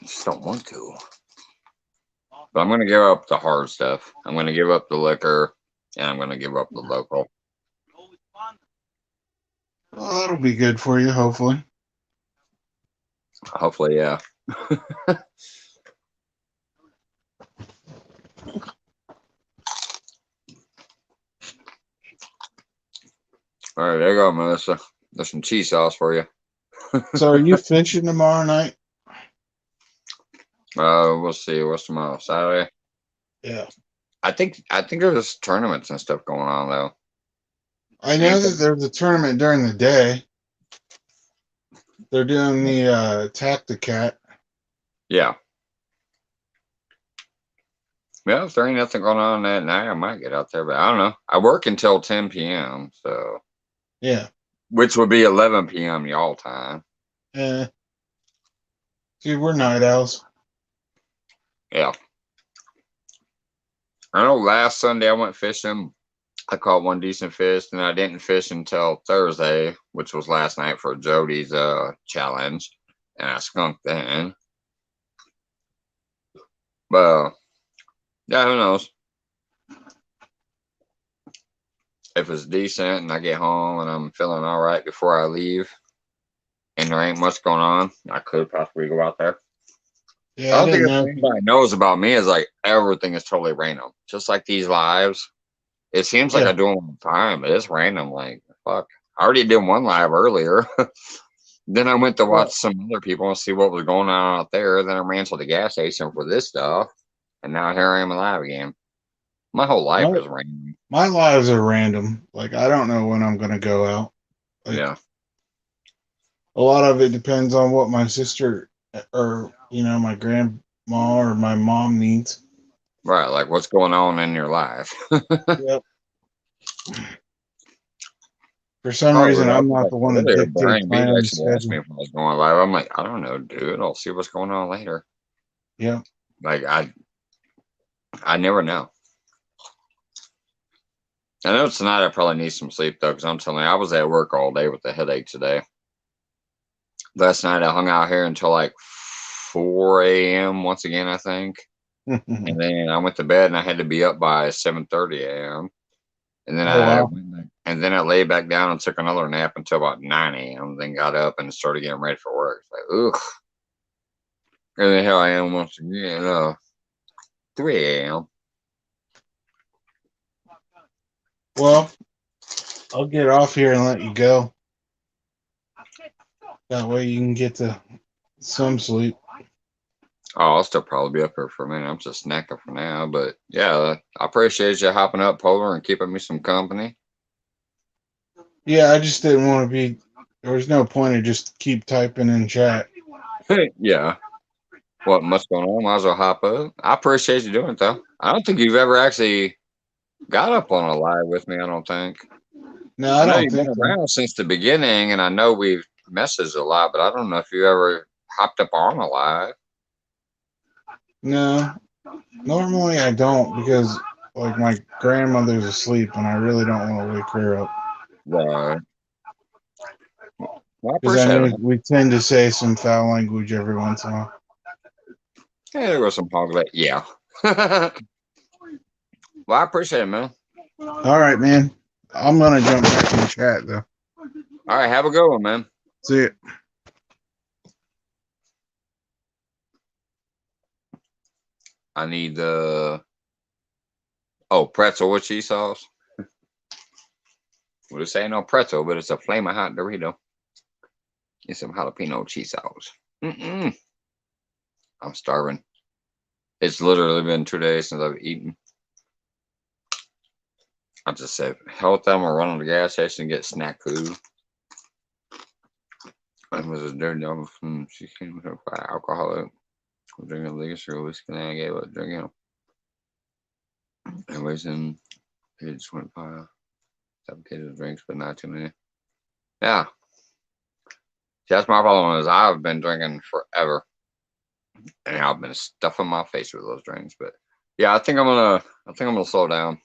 Just don't want to. But I'm going to give up the hard stuff. I'm going to give up the liquor, and I'm going to give up the local. Well, that'll be good for you, hopefully. Hopefully, yeah. All right, there you go, Melissa. There's some cheese sauce for you. So, are you fishing tomorrow night? We'll see. What's tomorrow? Saturday. Yeah. I think there's tournaments and stuff going on though. I know that Anything? there's a tournament during the day. They're doing the Tacticat. Yeah. Well, if there ain't nothing going on that night, I might get out there, but I don't know. I work until 10 p.m., so Yeah. which would be 11 p.m. y'all time. Yeah. Dude, we're night owls. Yeah. I know last Sunday I went fishing. I caught one decent fish, and I didn't fish until Thursday, which was last night for Jody's challenge, and I skunked then. But yeah, who knows? If it's decent and I get home and I'm feeling all right before I leave, and there ain't much going on, I could possibly go out there. I Yeah, I don't think didn't if know. anybody knows about me is like everything is totally random. Just like these lives. It seems like I Yeah. do them all the time, but it's random. Like, fuck. I already did one live earlier. Then I went to watch Well, some other people and see what was going on out there. Then I ran to the gas station for this stuff. And now here I am alive again. My whole life my, is random. my lives are random. Like, I don't know when I'm going to go out. Like, Yeah. a lot of it depends on what my sister or, my grandma or my mom needs. Right. Like what's going on in your life. Yep. For some Oh, reason, really? I I'm was not like the one that earlier, dictates Brian my Beach own actually asked me schedule. if I was going live. I'm like, I don't know, dude. I'll see what's going on later. Yeah. Like I never know. I know tonight I probably need some sleep though, because I'm telling you, I was at work all day with a headache today. Last night I hung out here until like 4 a.m. once again, I think. And then I went to bed and I had to be up by 7:30 a.m. And then Oh, wow. I laid back down and took another nap until about 9 a.m. Then got up and started getting ready for work. It's like, ugh. And then here I am once again, 3 a.m. Well, I'll get off here and let you go. That way you can get to some sleep. Oh, I'll still probably be up here for a minute. I'm just snacking for now, but yeah, I appreciate you hopping up, Polar, and keeping me some company. Yeah, I just didn't want to be. There was no point of just keep typing in chat. Yeah. What much going on? Might as well hop up. I appreciate you doing it though. I don't think you've ever actually got up on a live with me. I don't think. No, I I know don't you've been think so. around since the beginning, and I know we've messaged a lot, but I don't know if you ever hopped up on a live. No, normally I don't because like my grandmother's asleep and I really don't want to wake her up Right. Well, I because I appreciate it, know man. we tend to say some foul language every once in a while. Hey, there goes some hog leg. Yeah. Well, I appreciate it, man. All right, man. I'm gonna jump back in chat though. All right, have a good one, man. See ya. I need the pretzel with cheese sauce. Well, this ain't no pretzel, but it's a flaming hot Dorito. It's some jalapeno cheese sauce. I'm starving. It's literally been 2 days since I've eaten. I just said, hell with them, or run to the gas station and get snack food. It was a dirty dog. She came with her alcoholic. Drinking liquor or whiskey, and I gave up drinking. Anyways, and he just went by fabricated drinks, but not too many. Yeah. See, that's my problem is I've been drinking forever, and I've been stuffing my face with those drinks. But yeah, I think I'm gonna slow down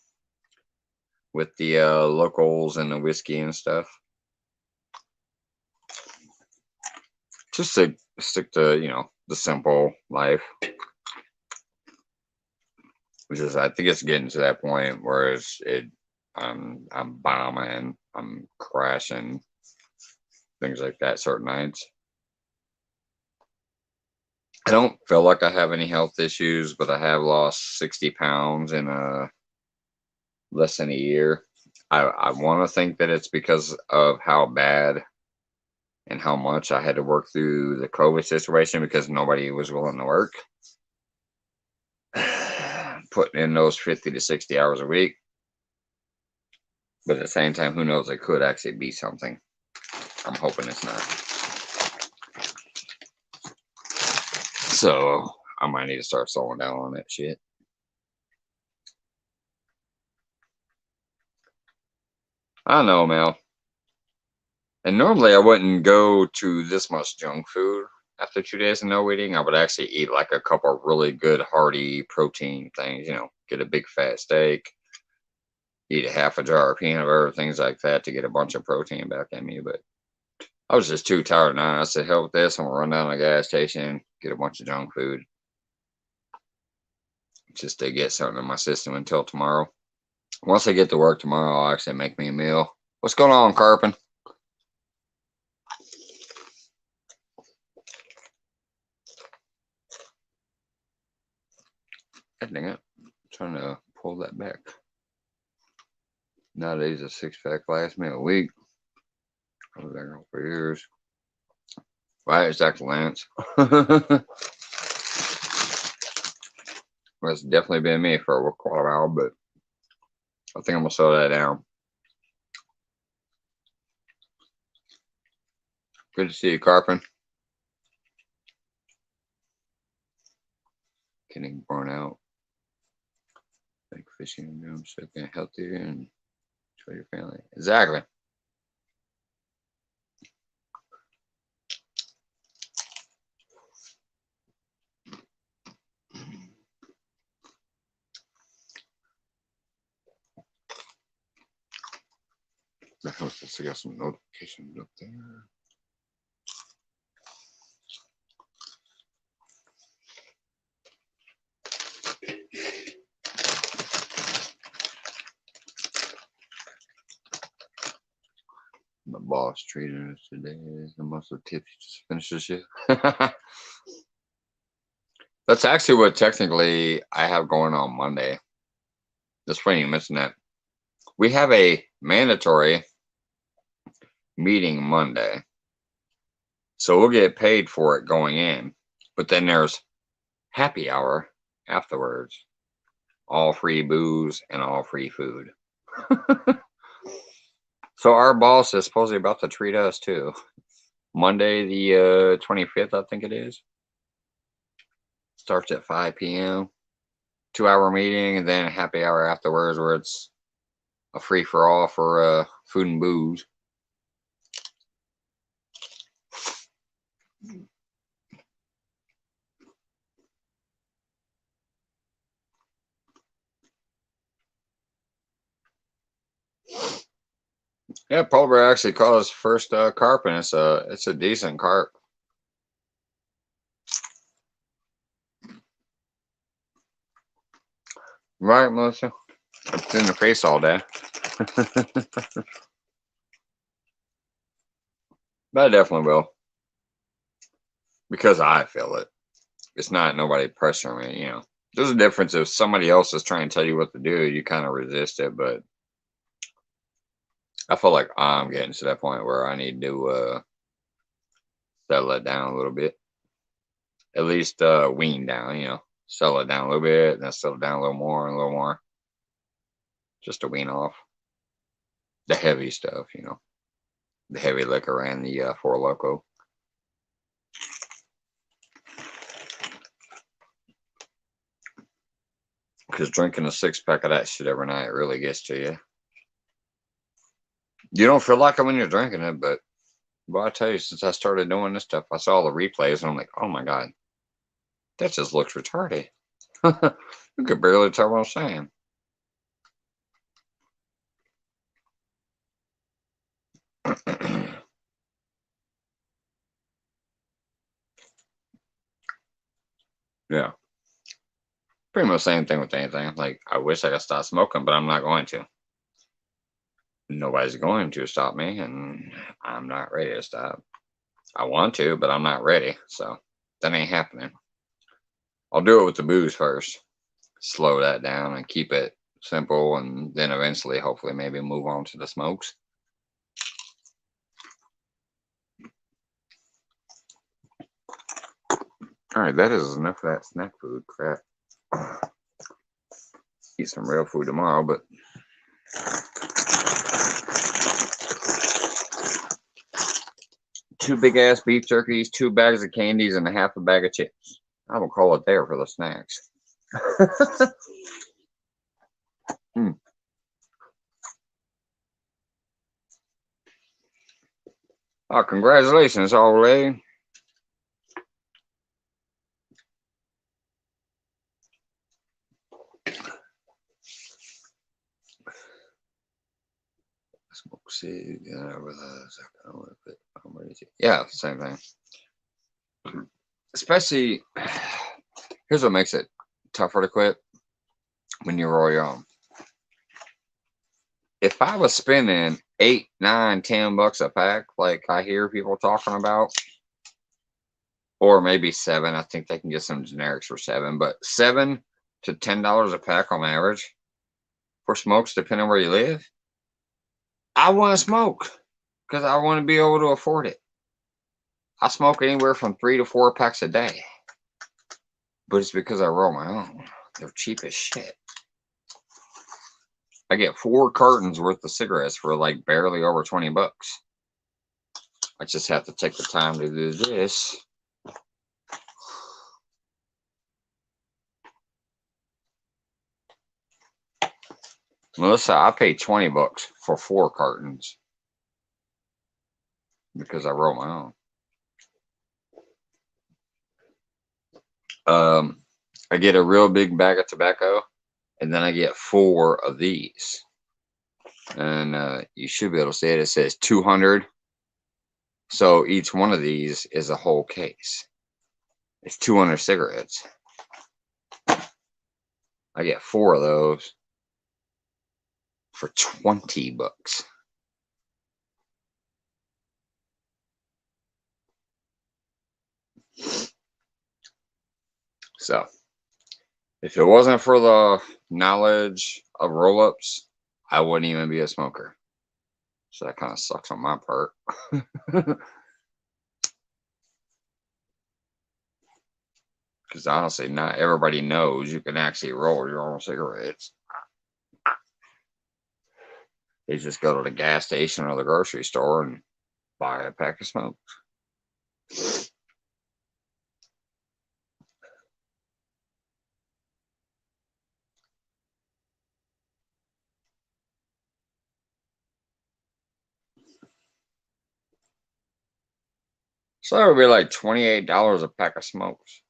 with the locals and the whiskey and stuff. Just to stick to the simple life, which is I think it's getting to that point where I'm bombing, I'm crashing, things like that certain nights. I don't feel like I have any health issues, but I have lost 60 pounds in less than a year. I want to think that it's because of how bad and how much I had to work through the COVID situation because nobody was willing to work. Putting in those 50 to 60 hours a week. But at the same time, who knows? It could actually be something. I'm hoping it's not. So I might need to start slowing down on that shit. I don't know, Mel. And normally I wouldn't go to this much junk food after 2 days of no eating. I would actually eat like a couple of really good hearty protein things, get a big fat steak, eat a half a jar of peanut butter, things like that to get a bunch of protein back in me. But I was just too tired now. I said, hell with this. I'm gonna run down to the gas station, get a bunch of junk food just to get something in my system until tomorrow. Once I get to work tomorrow, I'll actually make me a meal. What's going on, Carpin? God dang it. I'm trying to pull that back. Nowadays, a six-pack lasts me a week. I was there for years. Right, exactly, Lance. Well, it's definitely been me for quite a while, but I think I'm gonna slow that down. Good to see you, Carpin. Getting burnt out. Like fishing and doing so getting healthier and enjoy your family. Exactly. The hostess got some notifications up there. My boss treated us today. The muscle tips just finished this shit. That's actually what technically I have going on Monday. That's funny you mentioned that. We have a mandatory meeting Monday. So we'll get paid for it going in. But then there's happy hour afterwards. All free booze and all free food. So our boss is supposedly about to treat us too. Monday the 25th, I think it is. Starts at 5 p.m. 2 hour meeting and then a happy hour afterwards where it's a free for all for food and booze. Yeah, Paul Bear actually caught his first carp, and it's a decent carp. Right, Melissa? It's in the face all day. But I definitely will. Because I feel it. It's not nobody pressuring me, you know. There's a difference if somebody else is trying to tell you what to do, you kind of resist it, but I feel like I'm getting to that point where I need to settle it down a little bit. At least wean down, you know. Settle it down a little bit, and then settle down a little more and a little more. Just to wean off the heavy stuff, you know. The heavy liquor and the Four Loko. Because drinking a 6-pack of that shit every night really gets to you. You don't feel like it when you're drinking it, but I tell you, since I started doing this stuff, I saw the replays and I'm like, oh my God, that just looks retarded. You could barely tell what I'm saying. Yeah. Pretty much the same thing with anything. Like, I wish I could stop smoking, but I'm not going to. Nobody's going to stop me, and I'm not ready to stop. I want to, but I'm not ready. So that ain't happening. I'll do it with the booze first. Slow that down and keep it simple, and then eventually, hopefully, maybe move on to the smokes. All right, that is enough of that snack food crap. Eat some real food tomorrow, but two big ass beef jerkies, 2 bags of candies, and a half a bag of chips. I will call it there for the snacks. Oh, congratulations, old lady. Smoke cig, and I realize I don't want to put. I'm ready to. Yeah, same thing. Especially, here's what makes it tougher to quit when you're all young. If I was spending 8, 9, $10 a pack, like I hear people talking about, or maybe 7, I think they can get some generics for 7, but $7 to $10 a pack on average for smokes, depending on where you live. I want to smoke because I want to be able to afford it. I smoke anywhere from 3 to 4 packs a day, but it's because I roll my own. They're cheap as shit. I get 4 cartons worth of cigarettes for like barely over $20. I just have to take the time to do this. Melissa, I paid $20 for 4 cartons because I roll my own. I get a real big bag of tobacco, and then I get 4 of these. And you should be able to see it. It says 200. So each one of these is a whole case. It's 200 cigarettes. I get 4 of those for $20. So if it wasn't for the knowledge of roll ups, I wouldn't even be a smoker. So that kind of sucks on my part. Because honestly, not everybody knows you can actually roll your own cigarettes. They just go to the gas station or the grocery store and buy a pack of smokes. So it would be like $28 a pack of smokes.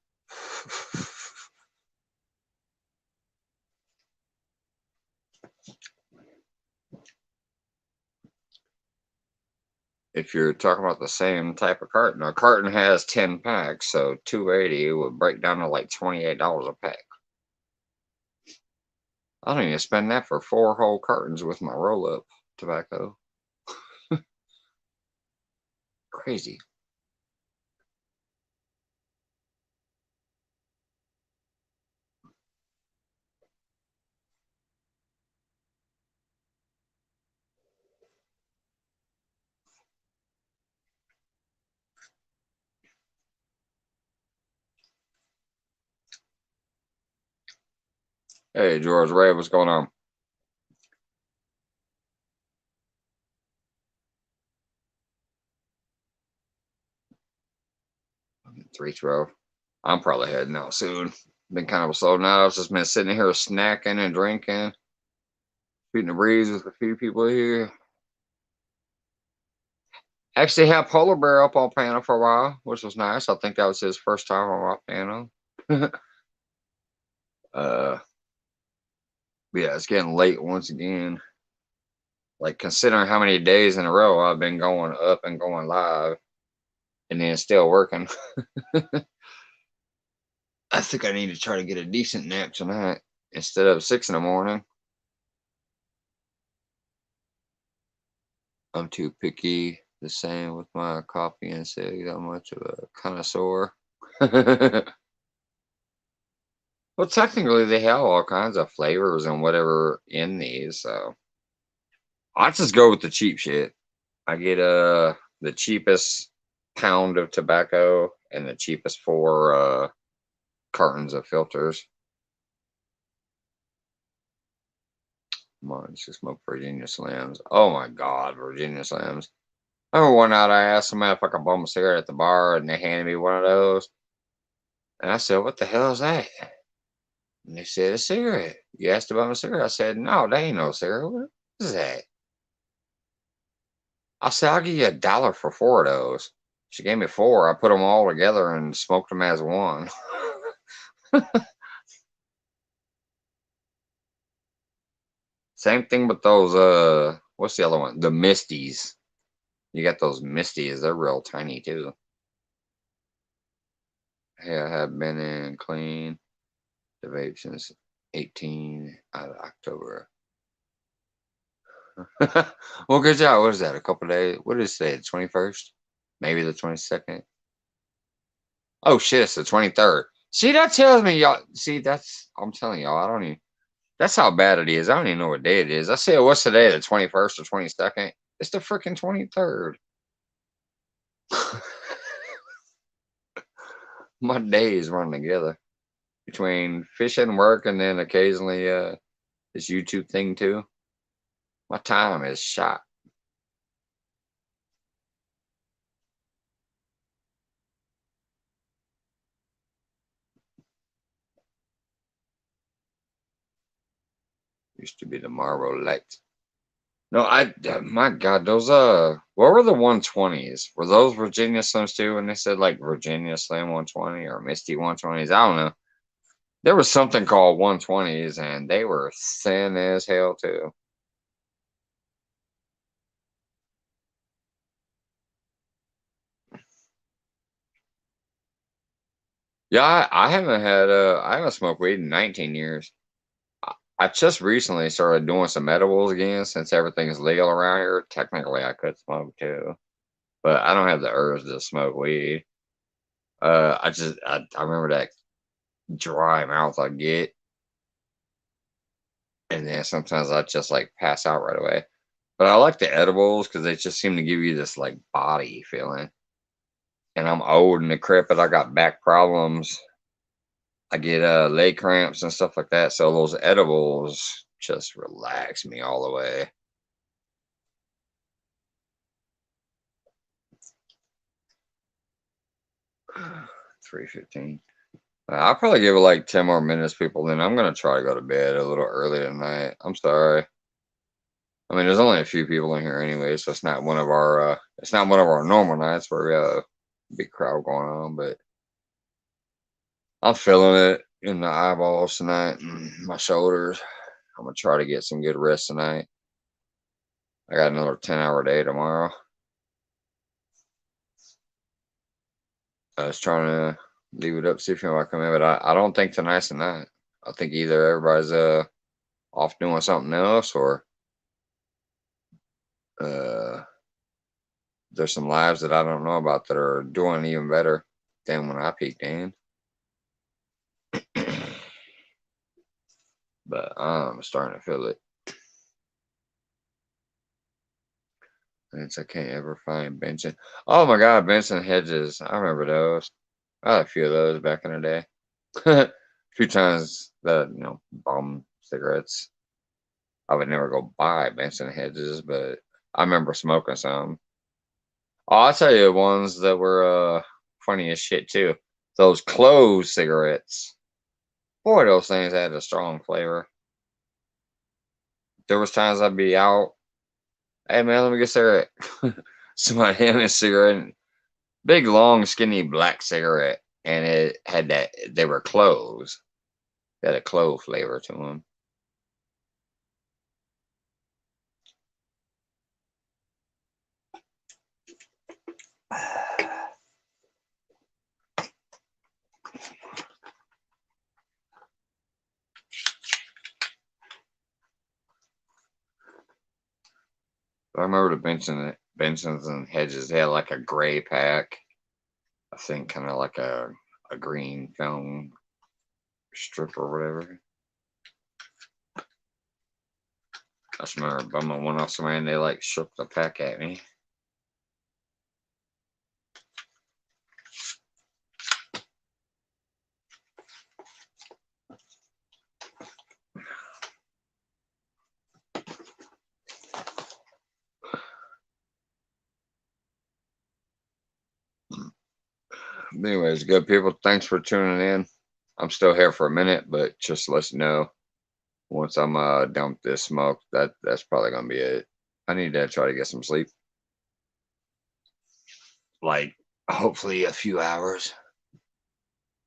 If you're talking about the same type of carton, a carton has 10 packs, so 280 would break down to like $28 a pack. I don't even spend that for 4 whole cartons with my roll up tobacco. Crazy. Hey, George Ray, what's going on? 312. I'm probably heading out soon. Been kind of a slow night. I've just been sitting here snacking and drinking, shooting the breeze with a few people here. Actually had Polar Bear up on piano for a while, which was nice. I think that was his first time on my piano. uh, yeah, it's getting late once again. Like considering how many days in a row I've been going up and going live, and then still working. I think I need to try to get a decent nap tonight instead of 6 in the morning. I'm too picky. The same with my coffee and say that much of a connoisseur. Well, technically, they have all kinds of flavors and whatever in these. So I just go with the cheap shit. I get the cheapest pound of tobacco and the cheapest 4 cartons of filters. Come on, just smoke Virginia Slims. Oh my God, Virginia Slims. I remember one night I asked somebody if I could bum a cigarette at the bar, and they handed me one of those. And I said, "What the hell is that?" And they said, "A cigarette." You asked about a cigarette? I said, "No, that ain't no cigarette. What is that?" I said, "I'll give you $1 for 4 of those." She gave me 4. I put them all together and smoked them as one. Same thing with those, what's the other one? The Misties. You got those Misties. They're real tiny too. Hey, I have been in clean the vape since 18 out of October. Well, good job. What is that? A couple days? What did it say? The 21st? Maybe the 22nd? Oh shit, it's the 23rd. See, that tells me y'all. See, I'm telling y'all, I don't even, that's how bad it is. I don't even know what day it is. I said, what's today? The 21st or 22nd? It's the freaking 23rd. My days run together between fishing, work, and then occasionally this YouTube thing too. My time is shot. Used to be the Marlboro Light. No, my God, those what were the 120s? Were those Virginia Slims too? When they said like Virginia Slim 120 or Misty 120s, I don't know. There was something called 120s, and they were thin as hell too. Yeah, I haven't smoked weed in 19 years. I just recently started doing some edibles again since everything is legal around here. Technically, I could smoke too, but I don't have the urge to smoke weed. I remember that dry mouth I get. And then sometimes I just like pass out right away. But I like the edibles because they just seem to give you this like body feeling. And I'm old and decrepit. I got back problems. I get leg cramps and stuff like that. So those edibles just relax me all the way. 3:15. I'll probably give it like 10 more minutes, people. Then I'm gonna try to go to bed a little early tonight. I'm sorry. I mean, there's only a few people in here anyway, so it's not one of our normal nights where we have a big crowd going on. But I'm feeling it in the eyeballs tonight, and my shoulders. I'm gonna try to get some good rest tonight. I got another 10-hour day tomorrow. I was trying to leave it up, see if anybody come in, but I don't think tonight's the night. I think either everybody's off doing something else, or uh there's some lives that I don't know about that are doing even better than when I peaked in. But I'm starting to feel it. And I can't ever find Benson. Oh my God, Benson Hedges. I remember those. I had a few of those back in the day. A few times that, bum cigarettes. I would never go buy Benson Hedges, but I remember smoking some. Oh, I'll tell you ones that were funny as shit too. Those clove cigarettes. Boy, those things had a strong flavor. There was times I'd be out. Hey man, let me get a cigarette. Somebody hand me a cigarette. Big, long, skinny black cigarette, and it had that. They were cloves. They had a clove flavor to them. I remember the Bensons and Hedges. They had like a gray pack. I think kind of like a green film strip or whatever. I just remember bumming one off somebody and they like shook the pack at me. Anyways, good people. Thanks for tuning in. I'm still here for a minute, but just let you know once I'm done with this smoke, that's probably gonna be it. I need to try to get some sleep. Like hopefully a few hours.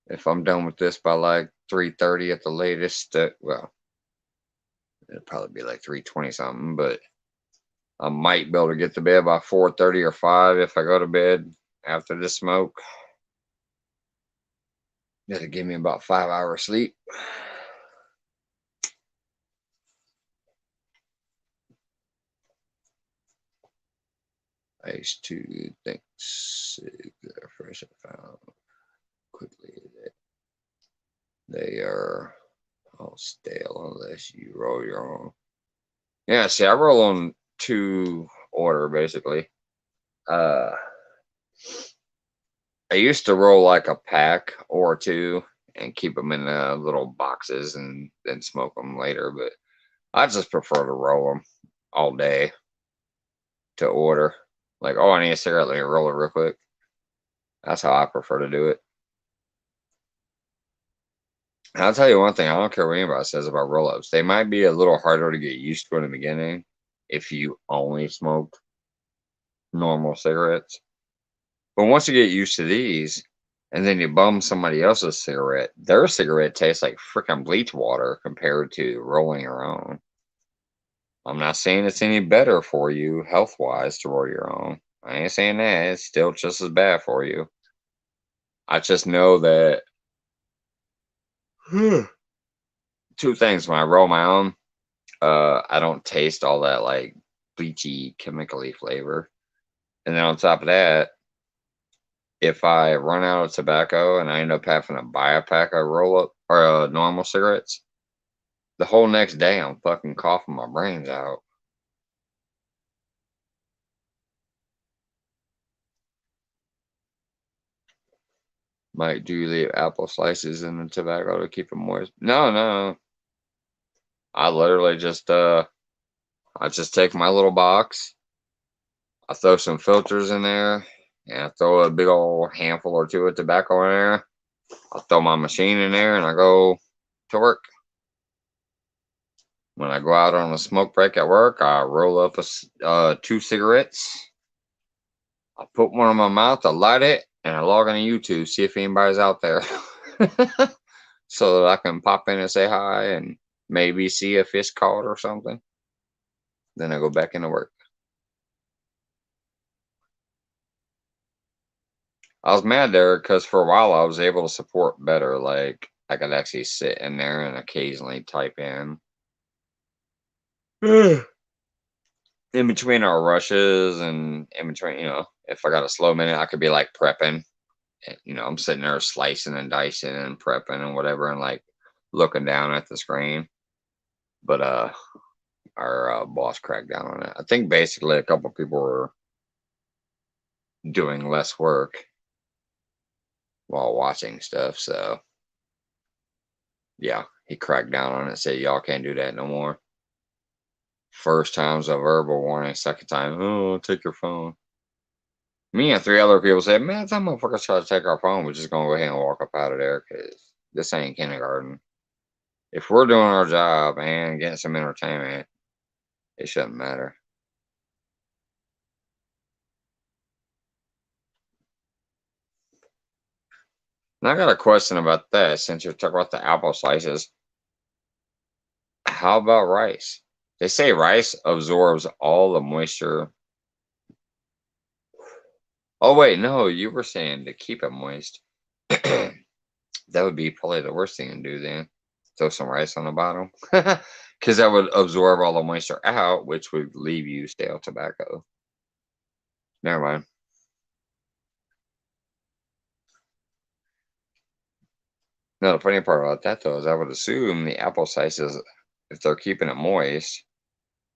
If I'm done with this by like 3:30 at the latest, well, it'll probably be like 3:20 something, but I might be able to get to bed by 4:30 or 5 if I go to bed after this smoke. That'll give me about 5 hours sleep. Ice two things first I found quickly that they are all stale unless you roll your own. Yeah, see, I roll on two order basically. Uh, I used to roll like a pack or two and keep them in little boxes and then smoke them later, but I just prefer to roll them all day to order. Like, oh, I need a cigarette, let me roll it real quick. That's how I prefer to do it. And I'll tell you one thing, I don't care what anybody says about roll-ups. They might be a little harder to get used to in the beginning if you only smoked normal cigarettes. But once you get used to these, and then you bum somebody else's cigarette, their cigarette tastes like freaking bleach water compared to rolling your own. I'm not saying it's any better for you health wise to roll your own. I ain't saying that. It's still just as bad for you. I just know that two things when I roll my own, I don't taste all that like bleachy chemically flavor. And then on top of that, if I run out of tobacco and I end up having to buy a pack of roll up or normal cigarettes, the whole next day I'm fucking coughing my brains out. Mike, do you leave apple slices in the tobacco to keep it moist? No, no. I literally I just take my little box, I throw some filters in there, and I throw a big old handful or two of tobacco in there. I throw my machine in there and I go to work. When I go out on a smoke break at work, I roll up two cigarettes. I put one in my mouth, I light it, and I log on YouTube, see if anybody's out there. So that I can pop in and say hi and maybe see a fish caught or something. Then I go back into work. I was mad there because for a while I was able to support better. Like I could actually sit in there and occasionally type in. In between our rushes and in between, if I got a slow minute, I could be like prepping. I'm sitting there slicing and dicing and prepping and whatever and like looking down at the screen. But our boss cracked down on it. I think basically a couple people were doing less work while watching stuff. So yeah, he cracked down on it. Said y'all can't do that no more. First time's a verbal warning. Second time, oh, take your phone. Me and three other people said, man, that motherfuckers try to take our phone. We're just gonna go ahead and walk up out of there because this ain't kindergarten. If we're doing our job and getting some entertainment, it shouldn't matter. And I got a question about that since you're talking about the apple slices. How about rice? They say rice absorbs all the moisture. Oh, wait, no, you were saying to keep it moist. That would be probably the worst thing to do then. Throw some rice on the bottom. Because that would absorb all the moisture out, which would leave you stale tobacco. Never mind. No, the funny part about that, though, is I would assume the apple slices, if they're keeping it moist,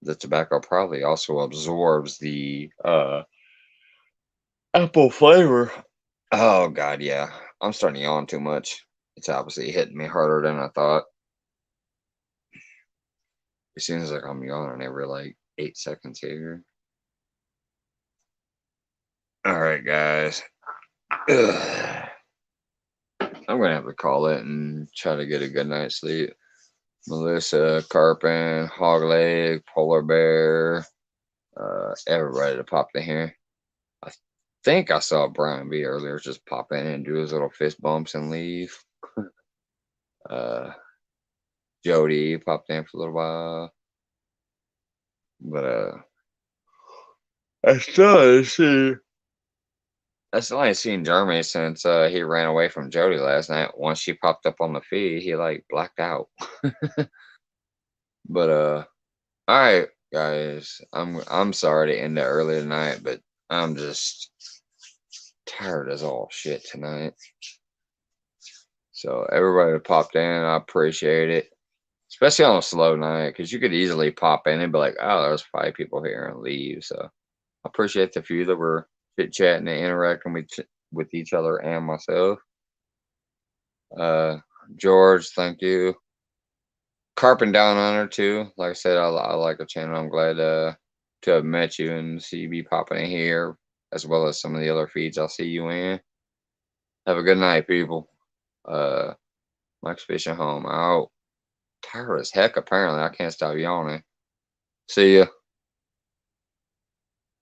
the tobacco probably also absorbs the apple flavor. Oh god, yeah. I'm starting to yawn too much. It's obviously hitting me harder than I thought. It seems like I'm yawning every like 8 seconds here. All right, guys. Ugh. I'm gonna have to call it and try to get a good night's sleep. Melissa, Carpin, Hogleg, Polar Bear, everybody to pop in here. I think I saw Brian B earlier just pop in and do his little fist bumps and leave. uh, Jody popped in for a little while, but I still ain't seen. I still ain't seen Jeremy since he ran away from Jody last night. Once she popped up on the feed, he like blacked out. But all right, guys. I'm sorry to end it early tonight, but I'm just tired as all shit tonight. So everybody that popped in, I appreciate it. Especially on a slow night, because you could easily pop in and be like, oh, there's 5 people here and leave. So I appreciate the few that were chit chatting and interacting with each other and myself. Uh George, thank you. Carping down on her too. Like I said, I like the channel. I'm glad to have met you and see you be popping in here, as well as some of the other feeds I'll see you in. Have a good night, people. Uh Mike's Fishing Home out. Tired as heck, apparently. I can't stop yawning. See ya.